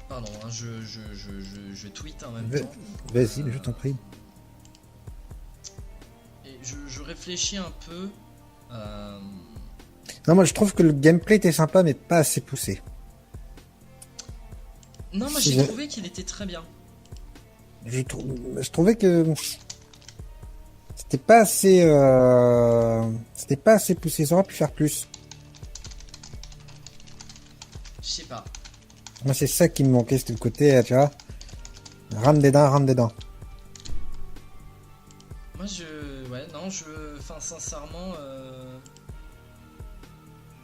Pardon, hein, je tweete en même temps. Vas-y, je t'en prie. Et je réfléchis un peu. Non, moi je trouve que le gameplay était sympa, mais pas assez poussé. Non, moi j'ai trouvé qu'il était très bien. Je trouvais que c'était pas assez poussé. Ça aurait pu faire plus. Je sais pas. Moi c'est ça qui me manquait, c'était le côté, tu vois, rame des dents. Moi enfin sincèrement,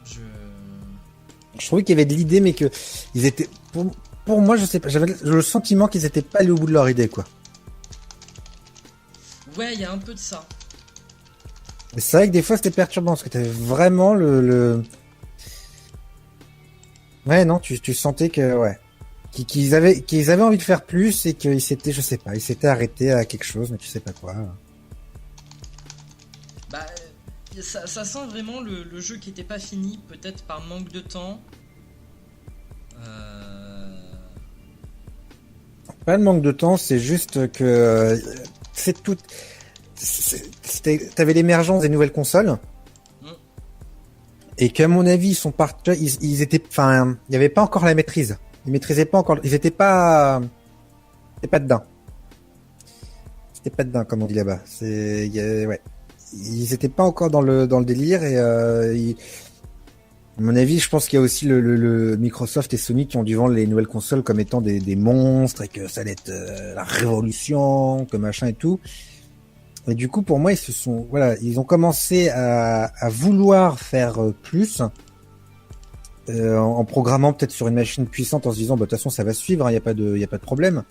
je trouvais qu'il y avait de l'idée, mais que ils étaient, pour moi, je sais pas, j'avais le sentiment qu'ils étaient pas allés au bout de leur idée, quoi. Ouais, il y a un peu de ça. Mais c'est vrai que des fois c'était perturbant, parce que t'avais vraiment ouais, non, tu sentais que, ouais, qu'ils avaient envie de faire plus et qu'ils s'étaient, je sais pas, ils s'étaient arrêtés à quelque chose, mais tu sais pas quoi. Bah, ça sent vraiment le jeu qui était pas fini, peut-être par manque de temps. Pas le manque de temps, c'est juste que c'est tout. T'avais l'émergence des nouvelles consoles. Et qu'à mon avis, ils sont partis, ils étaient, enfin, il n'y avait pas encore la maîtrise. Ils maîtrisaient pas encore, ils étaient pas dedans. C'était pas dedans, comme on dit là-bas. Ouais. Ils étaient pas encore dans le délire et, à mon avis, je pense qu'il y a aussi le Microsoft et Sony qui ont dû vendre les nouvelles consoles comme étant des monstres et que ça allait être la révolution, que machin et tout. Et du coup, pour moi, ils ont commencé à vouloir faire plus, en programmant peut-être sur une machine puissante en se disant, bah, de toute façon, ça va suivre, hein, y a pas de problème.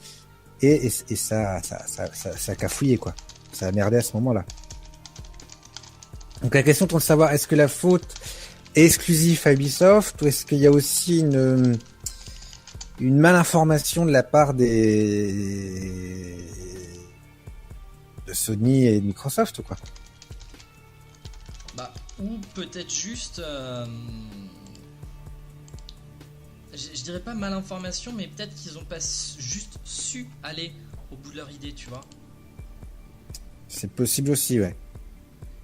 Et ça a cafouillé, quoi. Ça a merdé à ce moment-là. Donc, la question est de savoir, est-ce que la faute est exclusive à Ubisoft ou est-ce qu'il y a aussi une malinformation de la part de Sony et de Microsoft, quoi. Bah, ou peut-être juste, je dirais pas malinformation, mais peut-être qu'ils ont pas juste su aller au bout de leur idée, tu vois. C'est possible aussi, ouais.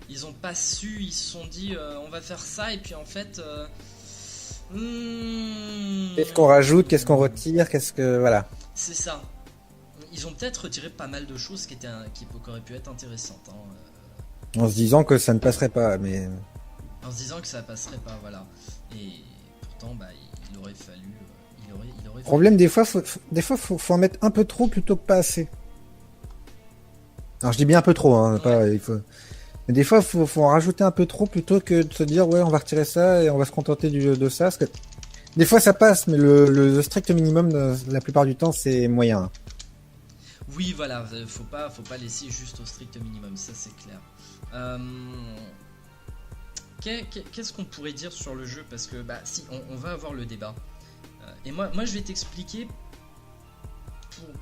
Ils ont pas su, ils se sont dit on va faire ça, et puis en fait Qu'est-ce qu'on rajoute, qu'est-ce qu'on retire, voilà. c'est ça. Ils ont peut-être retiré pas mal de choses qui auraient pu être intéressantes, hein. En se disant que ça ne passerait pas, mais En se disant que ça passerait pas, voilà. Et pourtant, bah, il aurait fallu. Il aurait problème, des fois, faut en mettre un peu trop plutôt que pas assez. Alors je dis bien un peu trop, hein, Ouais. Mais des fois, faut en rajouter un peu trop plutôt que de se dire ouais, on va retirer ça et on va se contenter de ça. Parce que des fois ça passe, mais le strict minimum, la plupart du temps, c'est moyen. Oui, voilà, faut pas laisser juste au strict minimum, ça c'est clair. Qu'est-ce qu'on pourrait dire sur le jeu? Parce que, bah, si, on va avoir le débat. Et moi, je vais t'expliquer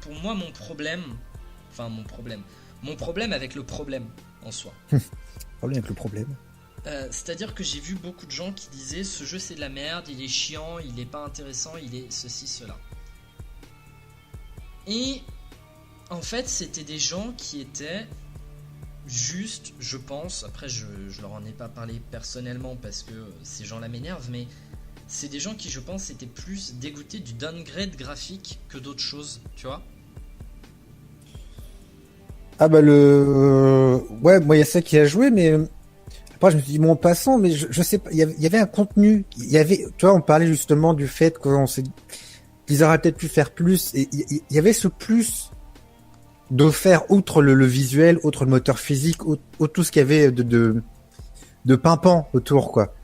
pour moi mon problème. Enfin, mon problème. Mon problème avec le problème en soi. Problème avec le problème. C'est-à-dire que j'ai vu beaucoup de gens qui disaient ce jeu c'est de la merde, il est chiant, il est pas intéressant, il est ceci, cela. Et en fait, c'était des gens qui étaient juste, je pense, après je leur en ai pas parlé personnellement parce que ces gens-là m'énervent, mais c'est des gens qui, je pense, étaient plus dégoûtés du downgrade graphique que d'autres choses, tu vois. Ah bah ouais, moi il y a ça qui a joué, mais après je me suis dit bon passons, mais je sais pas, il y avait un contenu, tu vois, on parlait justement du fait qu'ils auraient peut-être pu faire plus, et il y avait ce plus d'offert outre le visuel, outre le moteur physique, outre tout ce qu'il y avait de pimpant autour, quoi.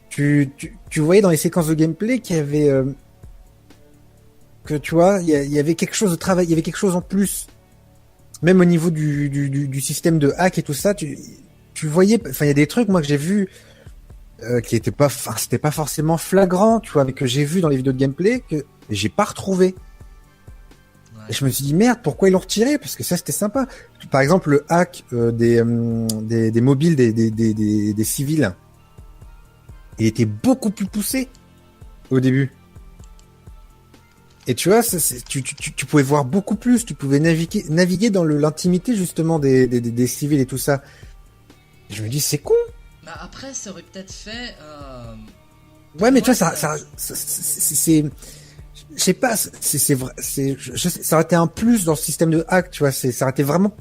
Tu voyais dans les séquences de gameplay qu'il y avait que tu vois, il y avait quelque chose de travail, il y avait quelque chose en plus. Même au niveau du système de hack et tout ça, tu voyais, enfin il y a des trucs moi que j'ai vu qui étaient pas, enfin c'était pas forcément flagrant, tu vois, mais que j'ai vu dans les vidéos de gameplay que j'ai pas retrouvé. Ouais. Et je me suis dit merde, pourquoi ils l'ont retiré? Parce que ça c'était sympa. Par exemple le hack des mobiles des civils, il était beaucoup plus poussé au début. Et tu vois, tu pouvais voir beaucoup plus, tu pouvais naviguer dans l'intimité justement des civils et tout ça. Et je me dis c'est con. Bah après, ça aurait peut-être fait. Ouais, mais Moi, tu vois, c'est, je sais pas, c'est vrai, ça aurait été un plus dans le système de hack, tu vois, ça aurait été vraiment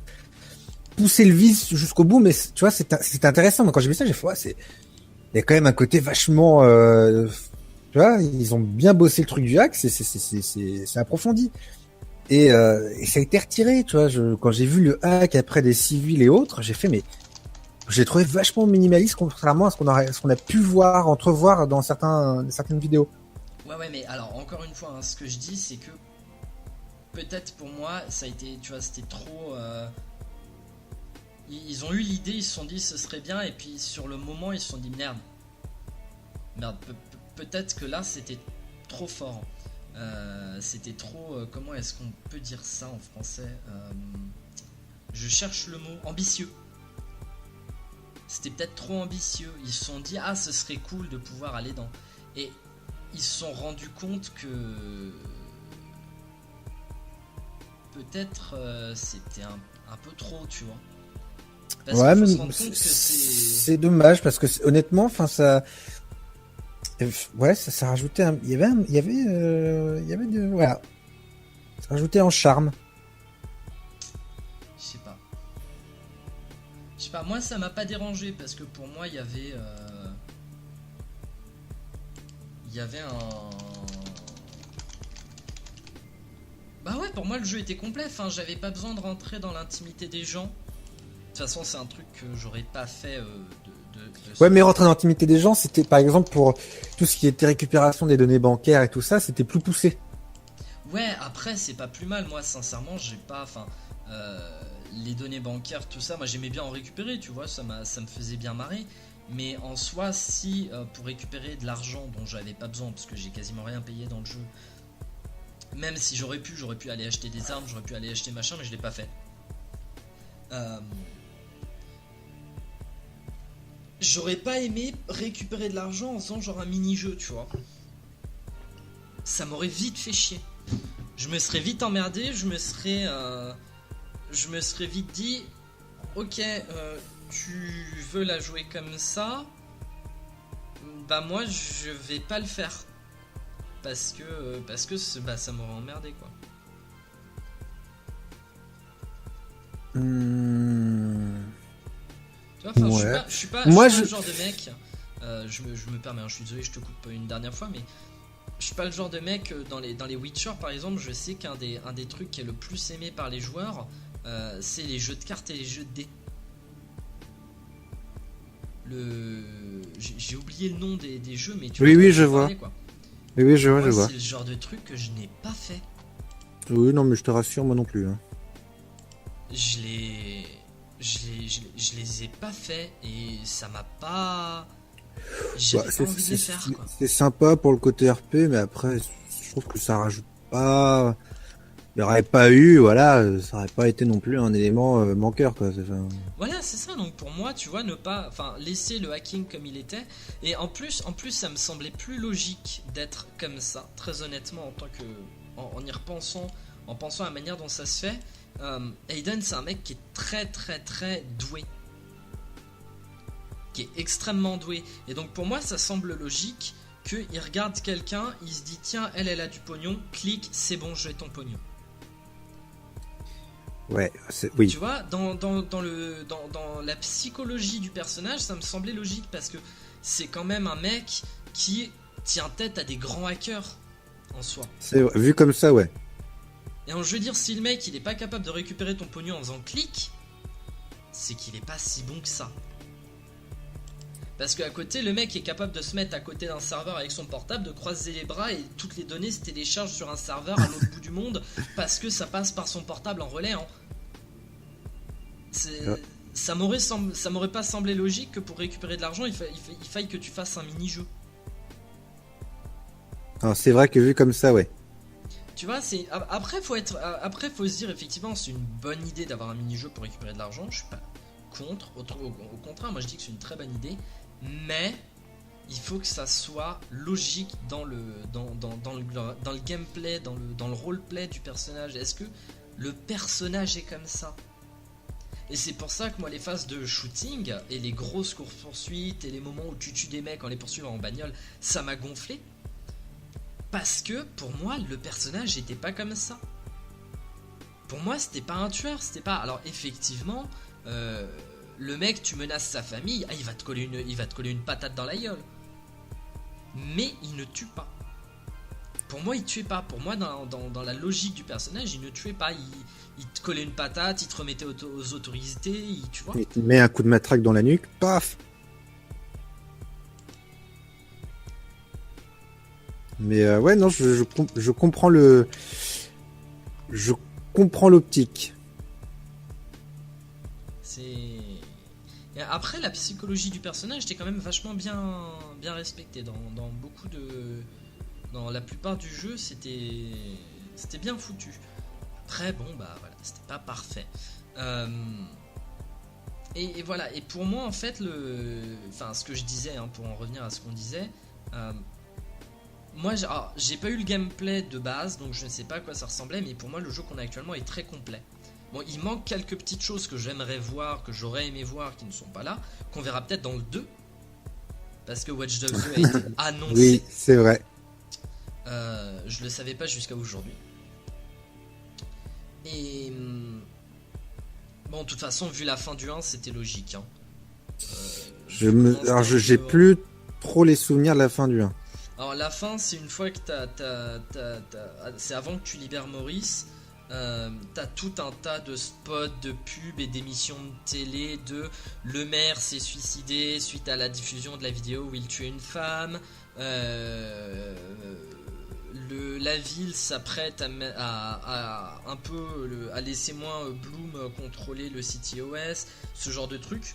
pousser le vice jusqu'au bout, mais tu vois, c'est intéressant. Moi, quand j'ai vu ça, j'ai fait, ouais, il y a quand même un côté vachement, tu vois, ils ont bien bossé le truc du hack, c'est approfondi. Et ça a été retiré, tu vois, quand j'ai vu le hack après des civils et autres, j'ai fait, mais j'ai trouvé vachement minimaliste contrairement à ce qu'on a pu entrevoir dans certaines vidéos. Ouais, mais alors, encore une fois, hein, ce que je dis, c'est que peut-être pour moi, ça a été, tu vois, c'était trop. Ils ont eu l'idée, ils se sont dit ce serait bien, et puis sur le moment, ils se sont dit merde. Merde, peut-être que là, c'était trop fort. C'était trop. Comment est-ce qu'on peut dire ça en français? Je cherche le mot. Ambitieux. C'était peut-être trop ambitieux. Ils se sont dit ah, ce serait cool de pouvoir aller dans. Et ils se sont rendus compte que peut-être c'était un peu trop, tu vois. Parce Ouais, qu'il faut mais se rendre compte que c'est dommage parce que honnêtement, enfin ça, ouais, ça rajoutait il y avait voilà, ça rajoutait en charme. Je sais pas, moi ça m'a pas dérangé parce que pour moi il y avait un. Bah ouais, pour moi le jeu était complet, enfin j'avais pas besoin de rentrer dans l'intimité des gens. De toute façon c'est un truc que j'aurais pas fait Ouais, mais rentrer dans l'intimité des gens, c'était par exemple pour tout ce qui était récupération des données bancaires et tout ça, c'était plus poussé. Ouais, après c'est pas plus mal, moi sincèrement j'ai pas. Enfin. Les données bancaires, tout ça, moi j'aimais bien en récupérer, tu vois, ça me faisait bien marrer. Mais en soi, si pour récupérer de l'argent dont j'avais pas besoin, parce que j'ai quasiment rien payé dans le jeu, Même si j'aurais pu aller acheter des armes, j'aurais pu aller acheter machin, mais je l'ai pas fait. J'aurais pas aimé récupérer de l'argent en faisant genre un mini-jeu, tu vois. Ça m'aurait vite fait chier. Je me serais vite emmerdé, je me serais vite dit, ok, tu veux la jouer comme ça, bah moi je vais pas le faire. Parce que ça m'aurait emmerdé, quoi. Tu vois, Ouais. je suis pas Moi, le genre de mec. Je me permets, hein, je suis désolé, je te coupe une dernière fois, mais je suis pas le genre de mec dans les Witcher par exemple. Je sais qu'un des trucs qui est le plus aimé par les joueurs, c'est les jeux de cartes et les jeux de dés. J'ai oublié le nom des jeux, mais tu Oui, vois, je vois. Quoi. Oui, je Moi, vois. C'est le genre de truc que je n'ai pas fait. Oui, non, mais je te rassure, moi non plus. Hein. Je les ai pas fait et ça m'a pas. J'avais pas envie de les faire, quoi. C'est sympa pour le côté RP, mais après, je trouve que ça rajoute pas. Il n'y aurait pas eu, voilà, ça aurait pas été non plus un élément manqueur, quoi. Voilà, c'est ça. Donc pour moi, tu vois, laisser le hacking comme il était. Et en plus, ça me semblait plus logique d'être comme ça. Très honnêtement, en y repensant, en pensant à la manière dont ça se fait, Aiden, c'est un mec qui est très très très doué, qui est extrêmement doué. Et donc pour moi, ça semble logique qu'il regarde quelqu'un, il se dit tiens, elle a du pognon, clique, c'est bon, j'ai ton pognon. Ouais, oui. Tu vois, dans la psychologie du personnage, ça me semblait logique parce que c'est quand même un mec qui tient tête à des grands hackers en soi. Vu comme ça, ouais. Et je veux dire, si le mec il est pas capable de récupérer ton pognon en faisant clic, c'est qu'il est pas si bon que ça. Parce qu'à côté, le mec est capable de se mettre à côté d'un serveur avec son portable, de croiser les bras et toutes les données se téléchargent sur un serveur à l'autre bout du monde parce que ça passe par son portable en relais. Hein. Ça m'aurait pas semblé logique que pour récupérer de l'argent, il faille que tu fasses un mini-jeu. Alors, c'est vrai que vu comme ça, ouais. Tu vois, après faut se dire effectivement, c'est une bonne idée d'avoir un mini-jeu pour récupérer de l'argent. Je suis pas contre. Au contraire, moi je dis que c'est une très bonne idée. Mais il faut que ça soit logique dans le gameplay, dans le roleplay du personnage. Est-ce que le personnage est comme ça? Et c'est pour ça que moi les phases de shooting et les grosses courses-poursuites et les moments où tu tues des mecs en les poursuivant en bagnole, ça m'a gonflé. Parce que pour moi le personnage était pas comme ça. Pour moi c'était pas un tueur, c'était pas... Alors effectivement... le mec, tu menaces sa famille, il va te coller une patate dans la gueule. Mais il ne tue pas. Pour moi, il tuait pas. Pour moi, dans la logique du personnage, il ne tuait pas. Il te collait une patate, il te remettait aux autorités, tu vois. Il te met un coup de matraque dans la nuque, paf. Mais ouais, non, je comprends je comprends l'optique. Après, la psychologie du personnage était quand même vachement bien respectée dans beaucoup de... Dans la plupart du jeu, c'était bien foutu. Après, bon, bah voilà, c'était pas parfait. Et voilà, et pour moi, en fait, ce que je disais, hein, pour en revenir à ce qu'on disait, moi, j'ai pas eu le gameplay de base, donc je ne sais pas à quoi ça ressemblait, mais pour moi, le jeu qu'on a actuellement est très complet. Bon, il manque quelques petites choses que j'aimerais voir, que j'aurais aimé voir, qui ne sont pas là, qu'on verra peut-être dans le 2. Parce que Watch Dogs 2 a été annoncé. Oui, c'est vrai. Je le savais pas jusqu'à aujourd'hui. Et... Bon, de toute façon, vu la fin du 1, c'était logique. Hein. J'ai plus trop les souvenirs de la fin du 1. Alors, la fin, c'est une fois que c'est avant que tu libères Maurice. T'as tout un tas de spots, de pubs et d'émissions de télé de le maire s'est suicidé suite à la diffusion de la vidéo où il tuait une femme, la ville s'apprête à un peu à laisser moins Bloom contrôler le CityOS, ce genre de truc,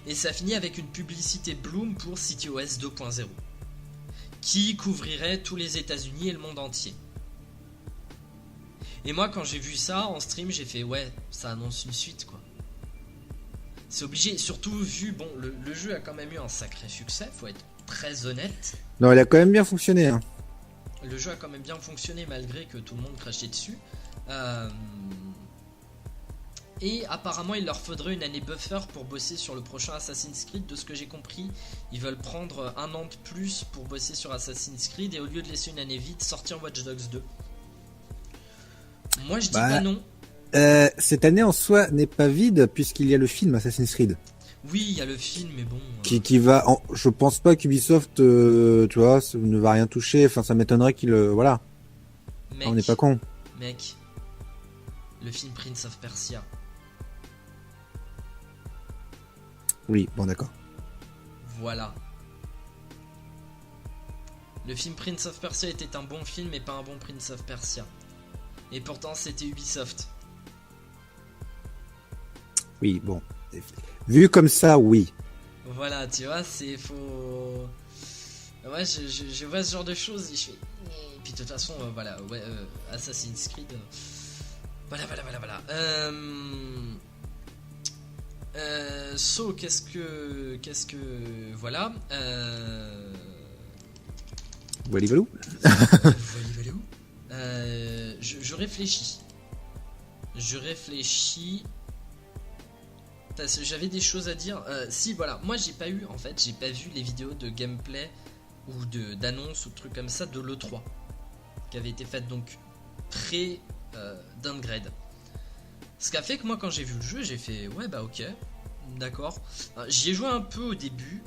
et ça finit avec une publicité Bloom pour CityOS 2.0 qui couvrirait tous les États-Unis et le monde entier. Et moi, quand j'ai vu ça en stream, j'ai fait ouais, ça annonce une suite quoi. C'est obligé, surtout vu, bon, le jeu a quand même eu un sacré succès, faut être très honnête. Non, il a quand même bien fonctionné. Hein. Le jeu a quand même bien fonctionné malgré que tout le monde crachait dessus. Et apparemment, il leur faudrait une année buffer pour bosser sur le prochain Assassin's Creed. De ce que j'ai compris, ils veulent prendre un an de plus pour bosser sur Assassin's Creed et au lieu de laisser une année vide, sortir Watch Dogs 2. Moi, je dis pas non. Cette année en soi n'est pas vide puisqu'il y a le film Assassin's Creed. Oui, il y a le film, mais bon. Qui va. Je pense pas qu'Ubisoft, tu vois, ne va rien toucher. Enfin, ça m'étonnerait qu'il. Voilà. Mec, on n'est pas con. Mec, le film Prince of Persia. Oui, bon, d'accord. Voilà. Le film Prince of Persia était un bon film, mais pas un bon Prince of Persia. Et pourtant, c'était Ubisoft. Oui, bon. Vu comme ça, oui. Voilà, tu vois, c'est faux. Ouais, je vois ce genre de choses et je fais. Et puis de toute façon, voilà, ouais, Assassin's Creed. Voilà. So, qu'est-ce que. Voilà. Walivalou. Walivalou. Je réfléchis. Parce que j'avais des choses à dire. Si, voilà, moi j'ai pas vu les vidéos de gameplay ou d'annonces ou de trucs comme ça de l'E3 qui avaient été faites donc pré-downgrade. Ce qui a fait que moi quand j'ai vu le jeu, j'ai fait ouais bah ok, d'accord. J'y ai joué un peu au début.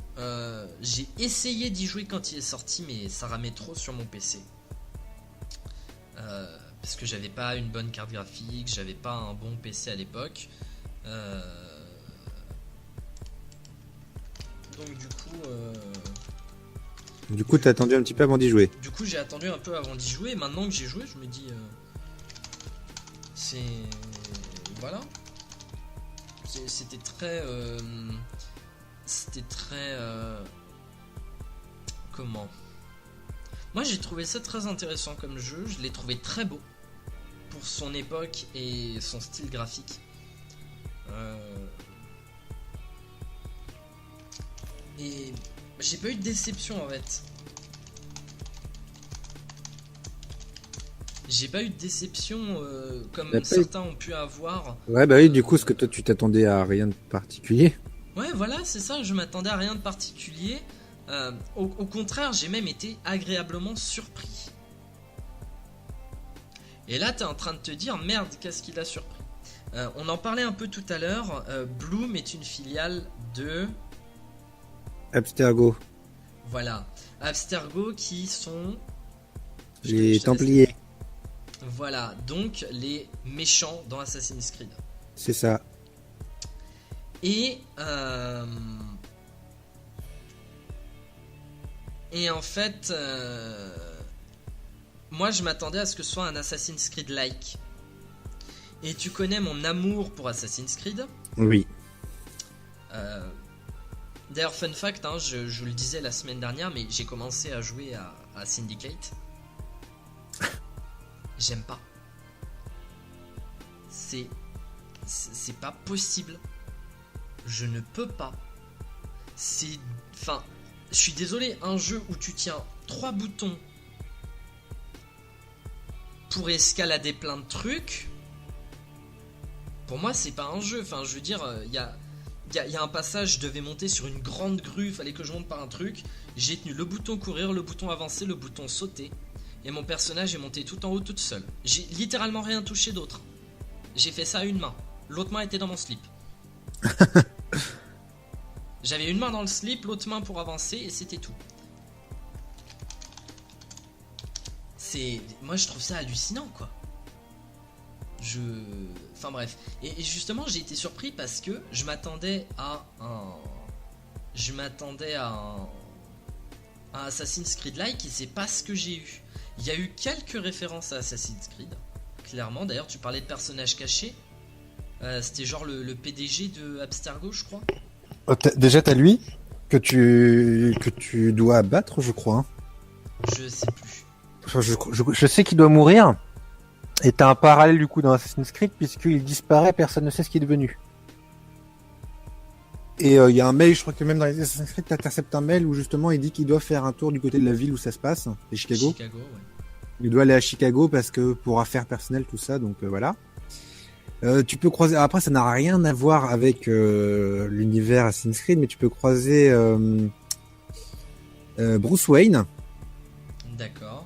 J'ai essayé d'y jouer quand il est sorti, mais ça ramait trop sur mon PC. Parce que j'avais pas une bonne carte graphique, j'avais pas un bon PC à l'époque. Donc du coup t'as attendu un petit peu avant d'y jouer. Du coup j'ai attendu un peu avant d'y jouer. Maintenant que j'ai joué, je me dis c'est voilà. C'était très comment. Moi j'ai trouvé ça très intéressant comme jeu. Je l'ai trouvé très beau pour son époque et son style graphique. Et j'ai pas eu de déception en fait. J'ai pas eu de déception comme certains ont pu avoir. Ouais bah oui, du coup, ce que toi tu t'attendais à rien de particulier. Ouais voilà, c'est ça, je m'attendais à rien de particulier. Au contraire, j'ai même été agréablement surpris. Et là t'es en train de te dire merde, qu'est-ce qui l'a surpris. On en parlait un peu tout à l'heure. Bloom est une filiale de Abstergo. Voilà, Abstergo qui sont les Templiers. Voilà, donc les méchants dans Assassin's Creed. C'est ça. Et en fait, moi je m'attendais à ce que ce soit un Assassin's Creed-like. Et tu connais mon amour pour Assassin's Creed. Oui. D'ailleurs, fun fact, hein, je le disais la semaine dernière, mais j'ai commencé à jouer à Syndicate. J'aime pas. C'est pas possible. Je ne peux pas. Enfin, je suis désolé, un jeu où tu tiens 3 boutons pour escalader plein de trucs, pour moi c'est pas un jeu. Enfin, je veux dire, il y a un passage, je devais monter sur une grande grue, fallait que je monte par un truc. J'ai tenu le bouton courir, le bouton avancer, le bouton sauter. Et mon personnage est monté tout en haut toute seule. J'ai littéralement rien touché d'autre. J'ai fait ça à une main. L'autre main était dans mon slip. J'avais une main dans le slip, l'autre main pour avancer et c'était tout. Moi je trouve ça hallucinant quoi. Enfin bref. Et justement j'ai été surpris parce que je m'attendais à un Assassin's Creed-like et c'est pas ce que j'ai eu. Il y a eu quelques références à Assassin's Creed, clairement. D'ailleurs, tu parlais de personnages cachés. C'était genre le PDG de Abstergo, je crois. Déjà, t'as lui que tu dois abattre, je crois. Je sais plus. Je sais qu'il doit mourir. Et t'as un parallèle du coup dans Assassin's Creed puisqu'il disparaît, personne ne sait ce qu'il est devenu. Et il y a un mail, je crois que même dans les Assassin's Creed, t'interceptes un mail où justement il dit qu'il doit faire un tour du côté de la ville où ça se passe, c'est Chicago. Chicago, ouais. Il doit aller à Chicago parce que pour affaires personnelles, tout ça, donc voilà. Tu peux croiser. Après, ça n'a rien à voir avec l'univers Assassin's Creed, mais tu peux croiser Bruce Wayne. D'accord.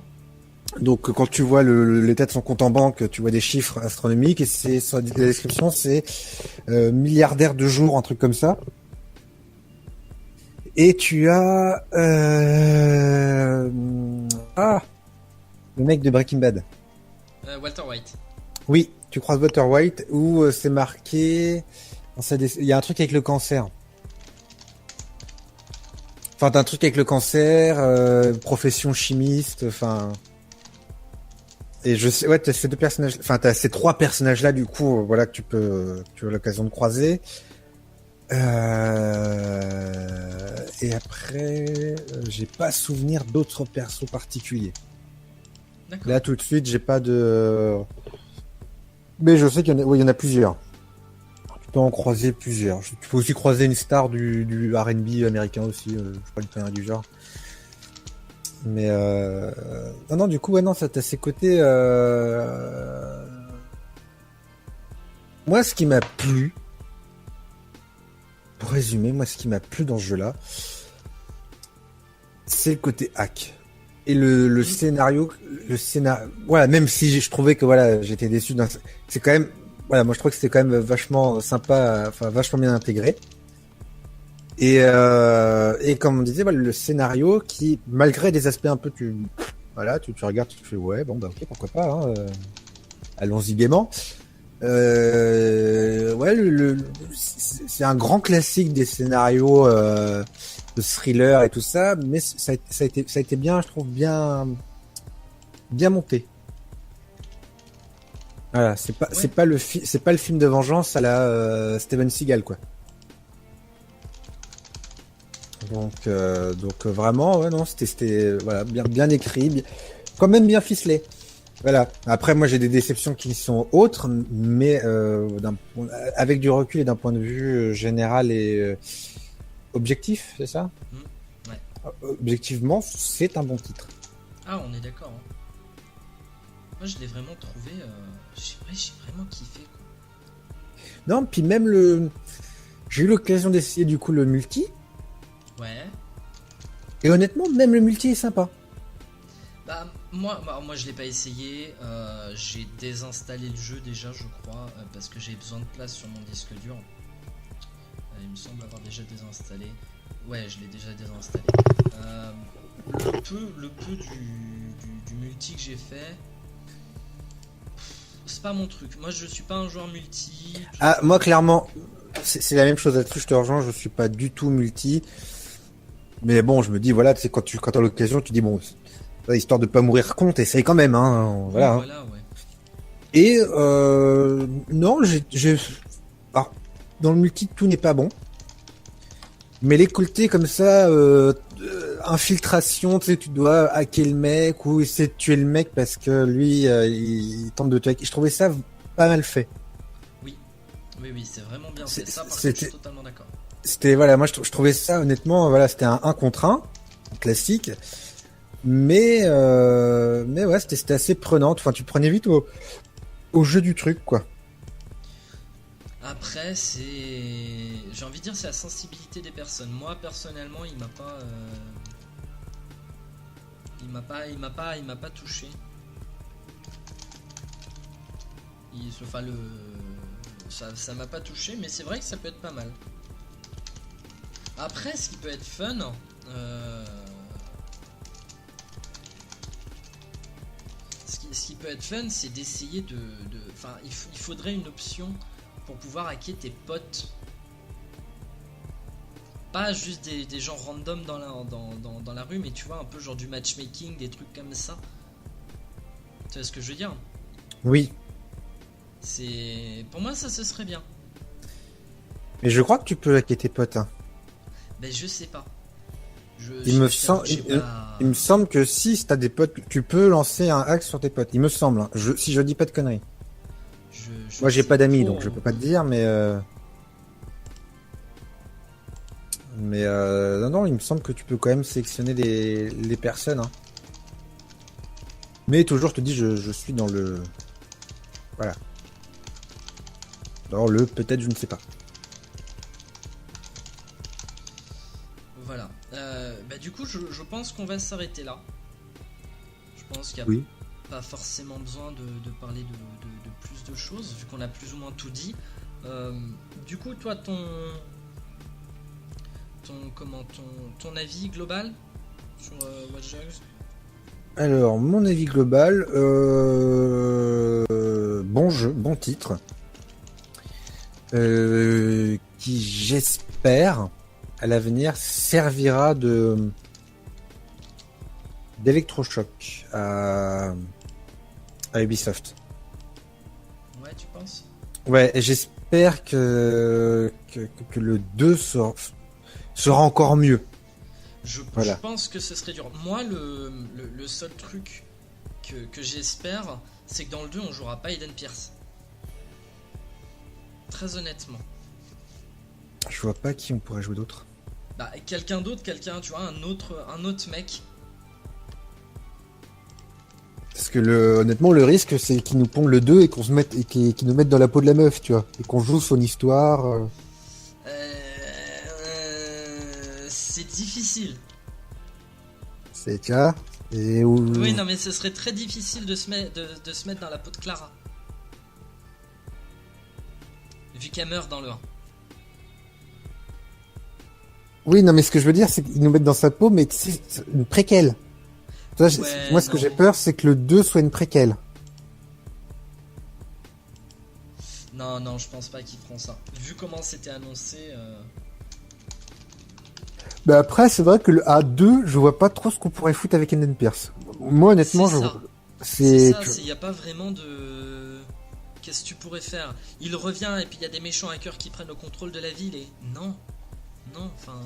Donc, quand tu vois l'état de son compte en banque, tu vois des chiffres astronomiques et la description, c'est milliardaire de jours, un truc comme ça. Et tu as le mec de Breaking Bad. Walter White. Oui, tu croises Walter White où c'est marqué. Il y a un truc avec le cancer. Enfin, t'as un truc avec le cancer, profession chimiste, enfin. Et je sais, ouais, t'as ces deux personnages, enfin, t'as ces trois personnages-là, du coup, voilà, que tu as l'occasion de croiser. Et après, j'ai pas souvenir d'autres persos particuliers. D'accord. Là, tout de suite, j'ai pas de. Mais je sais qu'il y en a plusieurs. Tu peux en croiser plusieurs. Tu peux aussi croiser une star du R&B américain aussi, je sais pas le du genre. Mais non, du coup, ouais, non, ça t'as ces côtés. Moi, ce qui m'a plu, pour résumer, moi, ce qui m'a plu dans ce jeu-là, c'est le côté hack et le scénario, voilà, même si je trouvais que voilà, j'étais déçu. C'est quand même, voilà, moi, je trouvais que c'était quand même vachement sympa, enfin, vachement bien intégré. Et comme on disait, voilà, le scénario qui, malgré des aspects un peu, tu regardes, tu fais ouais, bon bah ok, pourquoi pas, hein, allons-y gaiement. Ouais, c'est un grand classique des scénarios de thriller et tout ça, mais ça a été bien, je trouve bien monté. Voilà, c'est pas le film de vengeance à la Steven Seagal, quoi. Donc vraiment, ouais, non, c'était voilà, bien écrit, quand même bien ficelé. Voilà. Après, moi, j'ai des déceptions qui sont autres, mais avec du recul et d'un point de vue général et objectif, c'est ça ? Ouais. Objectivement, c'est un bon titre. Ah, on est d'accord. Hein. Moi, je l'ai vraiment trouvé. J'ai vraiment kiffé, quoi. Non, puis même j'ai eu l'occasion d'essayer du coup le multi. Ouais. Et honnêtement, même le multi est sympa. Bah moi je l'ai pas essayé. J'ai désinstallé le jeu déjà, je crois, parce que j'ai besoin de place sur mon disque dur. Il me semble avoir déjà désinstallé. Ouais, je l'ai déjà désinstallé. Le peu du multi que j'ai fait, c'est pas mon truc. Moi, je suis pas un joueur multi. Ah, moi clairement, c'est la même chose là-dessus. Je te rejoins. Je suis pas du tout multi. Mais bon, je me dis voilà, tu sais, quand t'as l'occasion, tu dis bon, histoire de pas mourir con, t'essayes quand même, hein. Voilà. Oui, voilà, ouais. Et non, alors, dans le multi, tout n'est pas bon. Mais les côtés comme ça, infiltration, tu sais, tu dois hacker le mec ou essayer de tuer le mec parce que lui, il tente de te hacker. Je trouvais ça pas mal fait. Oui, c'est vraiment bien fait. Ça, par contre, je suis totalement d'accord. C'était, voilà, moi je trouvais ça honnêtement, voilà, c'était un 1 contre 1, classique. Mais ouais, c'était assez prenant. Enfin, tu prenais vite au jeu du truc, quoi. Après, j'ai envie de dire, c'est la sensibilité des personnes. Moi, personnellement, il m'a pas touché. Ça m'a pas touché, mais c'est vrai que ça peut être pas mal. Après, ce qui peut être fun, ce qui peut être fun, c'est d'essayer enfin, il faudrait une option pour pouvoir hacker tes potes. Pas juste des gens random dans la rue, mais tu vois, un peu genre du matchmaking, des trucs comme ça. Tu vois ce que je veux dire ? Oui. Pour moi, ça, ce serait bien. Mais je crois que tu peux hacker tes potes, hein. Ben, je sais pas. Il me semble que si t'as des potes, tu peux lancer un hack sur tes potes. Il me semble. Hein. Si je dis pas de conneries. Moi, j'ai pas d'amis, donc je peux pas te dire, mais non, il me semble que tu peux quand même sélectionner les personnes. Hein. Mais toujours, je te dis, je suis dans le, voilà, dans le peut-être, je ne sais pas. Voilà. Du coup, je pense qu'on va s'arrêter là. Je pense qu'il y a pas forcément besoin de parler de plus de choses, vu qu'on a plus ou moins tout dit. Du coup, toi, ton avis global sur Watch Dogs? Alors, mon avis global, bon jeu, bon titre, qui j'espère à l'avenir servira d'électrochoc à Ubisoft. Ouais, tu penses? Ouais, j'espère que le 2 sera encore mieux. Je pense que ce serait dur. Moi, le seul truc que j'espère, c'est que dans le 2, on jouera pas Aiden Pierce. Très honnêtement. Je vois pas qui on pourrait jouer d'autre. Quelqu'un d'autre, tu vois, un autre mec. Parce que honnêtement, le risque, c'est qu'ils nous pondent le 2 et qu'on se mette et qu'ils nous mettent dans la peau de la meuf, tu vois, et qu'on joue son histoire. C'est difficile. C'est ça. Oui, non, mais ce serait très difficile de se mettre dans la peau de Clara. Vu qu'elle meurt dans le 1. Oui, non, mais ce que je veux dire, c'est qu'ils nous mettent dans sa peau, mais que c'est une préquelle. Moi, ce que j'ai peur, c'est que le 2 soit une préquelle. Non, je pense pas qu'ils feront ça. Vu comment c'était annoncé. Après, c'est vrai que le A2, je vois pas trop ce qu'on pourrait foutre avec Aiden Pierce. Moi, honnêtement, c'est ça. Il n'y a pas vraiment de. Qu'est-ce que tu pourrais faire? Il revient et puis il y a des méchants hackers qui prennent le contrôle de la ville et. Non, enfin.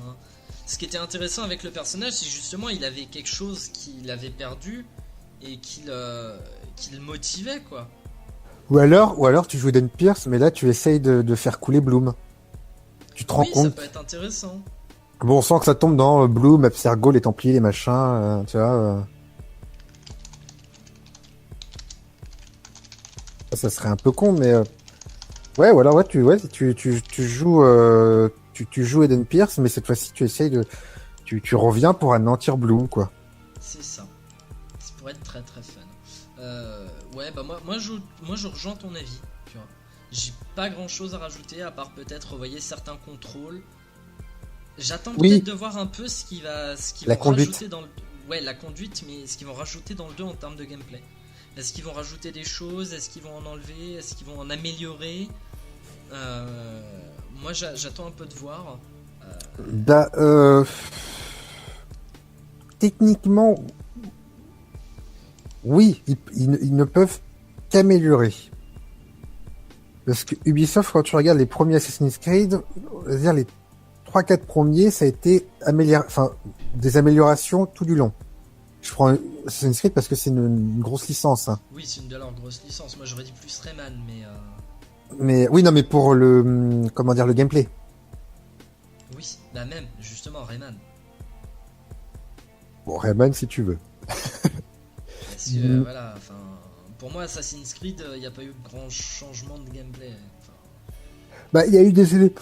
Ce qui était intéressant avec le personnage, c'est justement il avait quelque chose qu'il avait perdu et qu'il le motivait, quoi. Ou alors tu joues Aiden Pierce, mais là tu essayes de faire couler Bloom. Tu te rends compte? Ça peut être intéressant. Bon, on sent que ça tombe dans Bloom, Abstergo, les Templiers, les machins, tu vois. Ça serait un peu con, mais ouais, voilà, ouais, tu joues, tu joues Aiden Pierce, mais cette fois-ci tu essayes tu reviens pour anéantir Bloom, quoi. C'est ça. Ça pourrait être très très fun. Ouais, moi je rejoins ton avis. Tu vois, j'ai pas grand chose à rajouter à part peut-être revoyer certains contrôles. J'attends peut-être de voir un peu ce qu'ils vont rajouter dans le. Ouais, la conduite, mais ce qu'ils vont rajouter dans le 2 en termes de gameplay. Est-ce qu'ils vont rajouter des choses? Est-ce qu'ils vont en enlever? Est-ce qu'ils vont en améliorer? Moi j'attends un peu de voir. Techniquement, oui, ils ne peuvent qu'améliorer. Parce que Ubisoft, quand tu regardes les premiers Assassin's Creed, c'est-à-dire les 3-4 premiers, ça a été des améliorations tout du long. Je prends Assassin's Creed parce que c'est une grosse licence. Hein. Oui, c'est une de leurs grosses licences. Moi j'aurais dit plus Rayman, mais. Mais oui, non, mais pour le gameplay. Oui, même justement Rayman. Bon, Rayman si tu veux. Parce que voilà, enfin, pour moi Assassin's Creed, il n'y a pas eu de grand changement de gameplay. Il y a eu des éléments.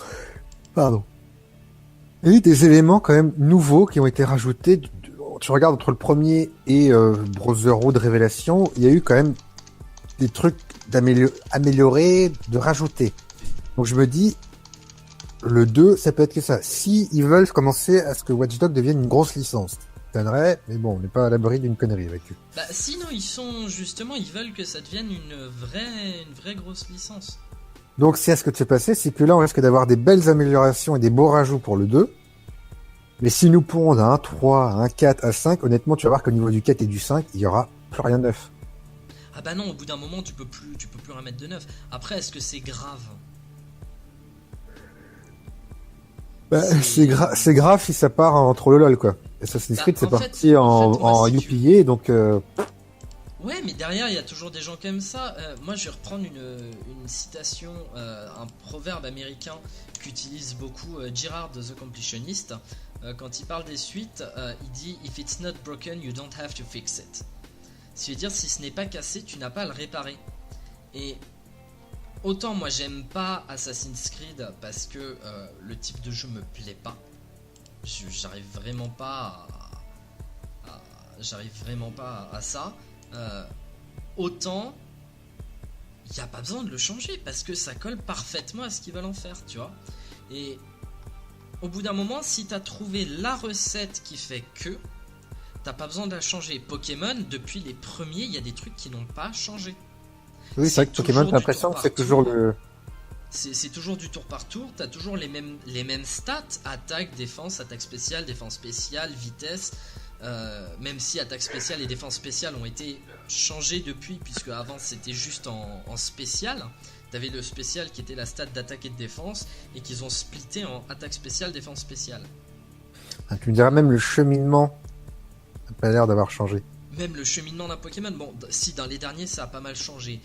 Pardon. Il y a eu des éléments quand même nouveaux qui ont été rajoutés. Tu regardes entre le premier et Brotherhood Révélation, il y a eu quand même des trucs d'améliorer, de rajouter. Donc je me dis, le 2, ça peut être que ça. Si ils veulent commencer à ce que Watch Dogs devienne une grosse licence, mais bon, on n'est pas à l'abri d'une connerie avec eux. Sinon, ils veulent que ça devienne une vraie grosse licence. Donc c'est à ce que tu sais passer, c'est que là on risque d'avoir des belles améliorations et des beaux rajouts pour le 2. Mais si nous pondent à un 3, à un 4, à 5, honnêtement tu vas voir qu'au niveau du 4 et du 5, il y aura plus rien de neuf. Ah non, au bout d'un moment tu peux plus remettre de neuf. Après, est-ce que c'est grave? c'est grave si ça part en trollolol, quoi. Assassin's Creed, c'est parti en UPA, donc... Ouais, mais derrière, il y a toujours des gens qui aiment ça. Moi, je vais reprendre une citation, un proverbe américain qu'utilise beaucoup Gerard the Completionist. Quand il parle des suites, il dit « If it's not broken, you don't have to fix it ». Ça veut dire, si ce n'est pas cassé, tu n'as pas à le réparer. Et autant moi, j'aime pas Assassin's Creed parce que le type de jeu me plaît pas. J'arrive vraiment pas à ça. Autant il n'y a pas besoin de le changer parce que ça colle parfaitement à ce qu'ils veulent en faire, tu vois. Et au bout d'un moment, si t'as trouvé la recette qui fait que, t'as pas besoin de la changer. Pokémon, depuis les premiers, il y a des trucs qui n'ont pas changé. Oui, c'est vrai que Pokémon, t'as l'impression que c'est toujours le... C'est toujours du tour par tour, t'as toujours les mêmes stats, attaque, défense spéciale, vitesse, même si attaque spéciale et défense spéciale ont été changées depuis, puisque avant c'était juste en spécial. T'avais le spécial qui était la stat d'attaque et de défense, et qu'ils ont splitté en attaque spéciale, défense spéciale. Ah, tu me diras même le cheminement n'a pas l'air d'avoir changé. Même le cheminement d'un Pokémon, bon, si dans les derniers ça a pas mal changé.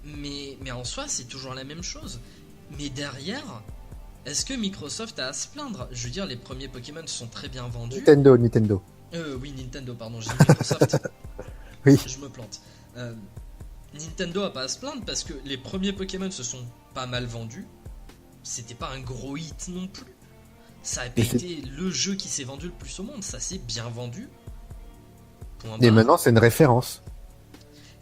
Mais en soi, c'est toujours la même chose. Mais derrière, est-ce que Microsoft a à se plaindre ? Je veux dire, les premiers Pokémon sont très bien vendus. Nintendo. Oui, Nintendo, pardon, j'ai dit Microsoft. Oui. Je me plante. Nintendo a pas à se plaindre parce que les premiers Pokémon se sont pas mal vendus. C'était pas un gros hit non plus. Ça a été le jeu qui s'est vendu le plus au monde. Ça s'est bien vendu. Et maintenant, c'est une référence.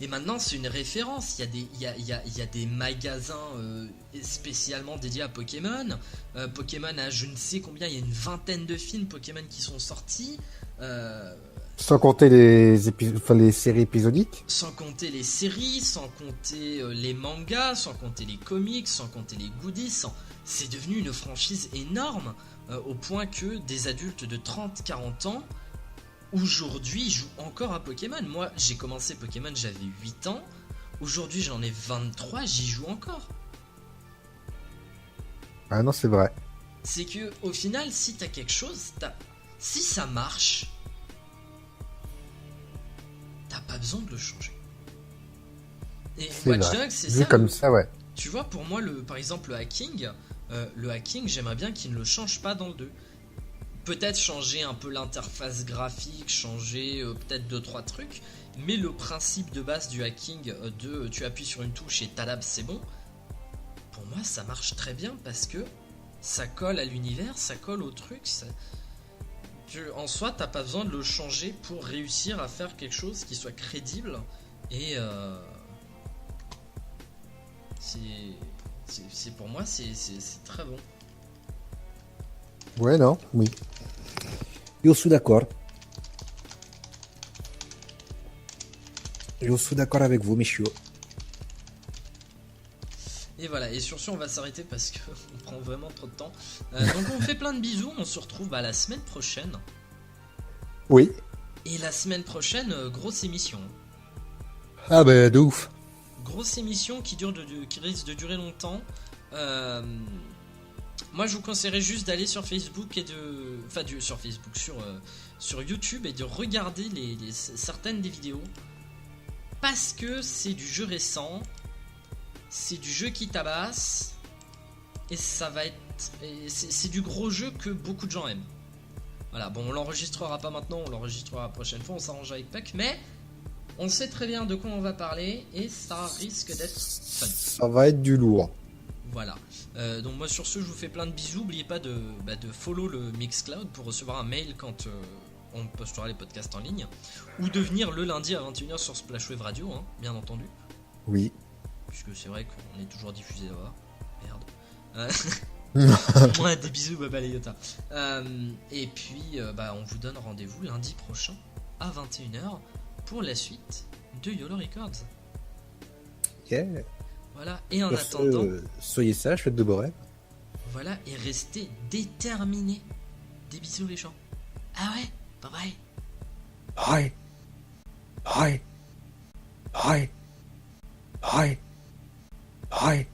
Et maintenant, c'est une référence. Il y a des magasins spécialement dédiés à Pokémon. Pokémon a je ne sais combien, il y a une vingtaine de films Pokémon qui sont sortis. Sans compter les séries épisodiques. Sans compter les séries, sans compter les mangas, sans compter les comics, sans compter les goodies. C'est devenu une franchise énorme au point que des adultes de 30-40 ans aujourd'hui jouent encore à Pokémon. Moi, j'ai commencé Pokémon, j'avais 8 ans. Aujourd'hui, j'en ai 23, j'y joue encore. Ah non, c'est vrai. C'est que au final, si t'as quelque chose, si ça marche, t'as pas besoin de le changer. Et Watch Dogs, c'est vu ça. Comme ça, ouais. Tu vois, pour moi, par exemple, le hacking, j'aimerais bien qu'il ne le change pas dans le 2. Peut-être changer un peu l'interface graphique, changer peut-être 2-3 trucs, mais le principe de base du hacking tu appuies sur une touche et talab c'est bon, pour moi ça marche très bien parce que ça colle à l'univers, ça colle au truc, en soi t'as pas besoin de le changer pour réussir à faire quelque chose qui soit crédible et c'est pour moi c'est très bon. Ouais, non, oui. Je suis d'accord. Je suis d'accord avec vous, messieurs. Et voilà, et sur ce, on va s'arrêter parce qu'on prend vraiment trop de temps. Donc on fait plein de bisous, on se retrouve la semaine prochaine. Oui. Et la semaine prochaine, grosse émission. Ah bah de ouf. Grosse émission qui risque de durer longtemps. Moi, je vous conseillerais juste d'aller sur Facebook sur YouTube et de regarder certaines des vidéos parce que c'est du jeu récent, c'est du jeu qui tabasse et c'est du gros jeu que beaucoup de gens aiment. Voilà, bon, on l'enregistrera pas maintenant, on l'enregistrera la prochaine fois, on s'arrange avec Puck, mais on sait très bien de quoi on va parler et ça risque d'être fun. Ça va être du lourd. Voilà, donc moi sur ce je vous fais plein de bisous, n'oubliez pas de follow le Mixcloud pour recevoir un mail quand on postera les podcasts en ligne, ou de venir le lundi à 21h sur Splash Wave Radio, hein, bien entendu. Oui. Puisque c'est vrai qu'on est toujours diffusé là-bas. Merde. Moins des bisous, Baba Léota. Et puis on vous donne rendez-vous lundi prochain à 21h pour la suite de YOLO Records. Yeah. Voilà, et en attendant... soyez sages, faites de beaux rêves. Voilà, et restez déterminés. Des bisous les gens. Ah ouais, bye bye. Bye. Bye. Bye. Bye. Bye.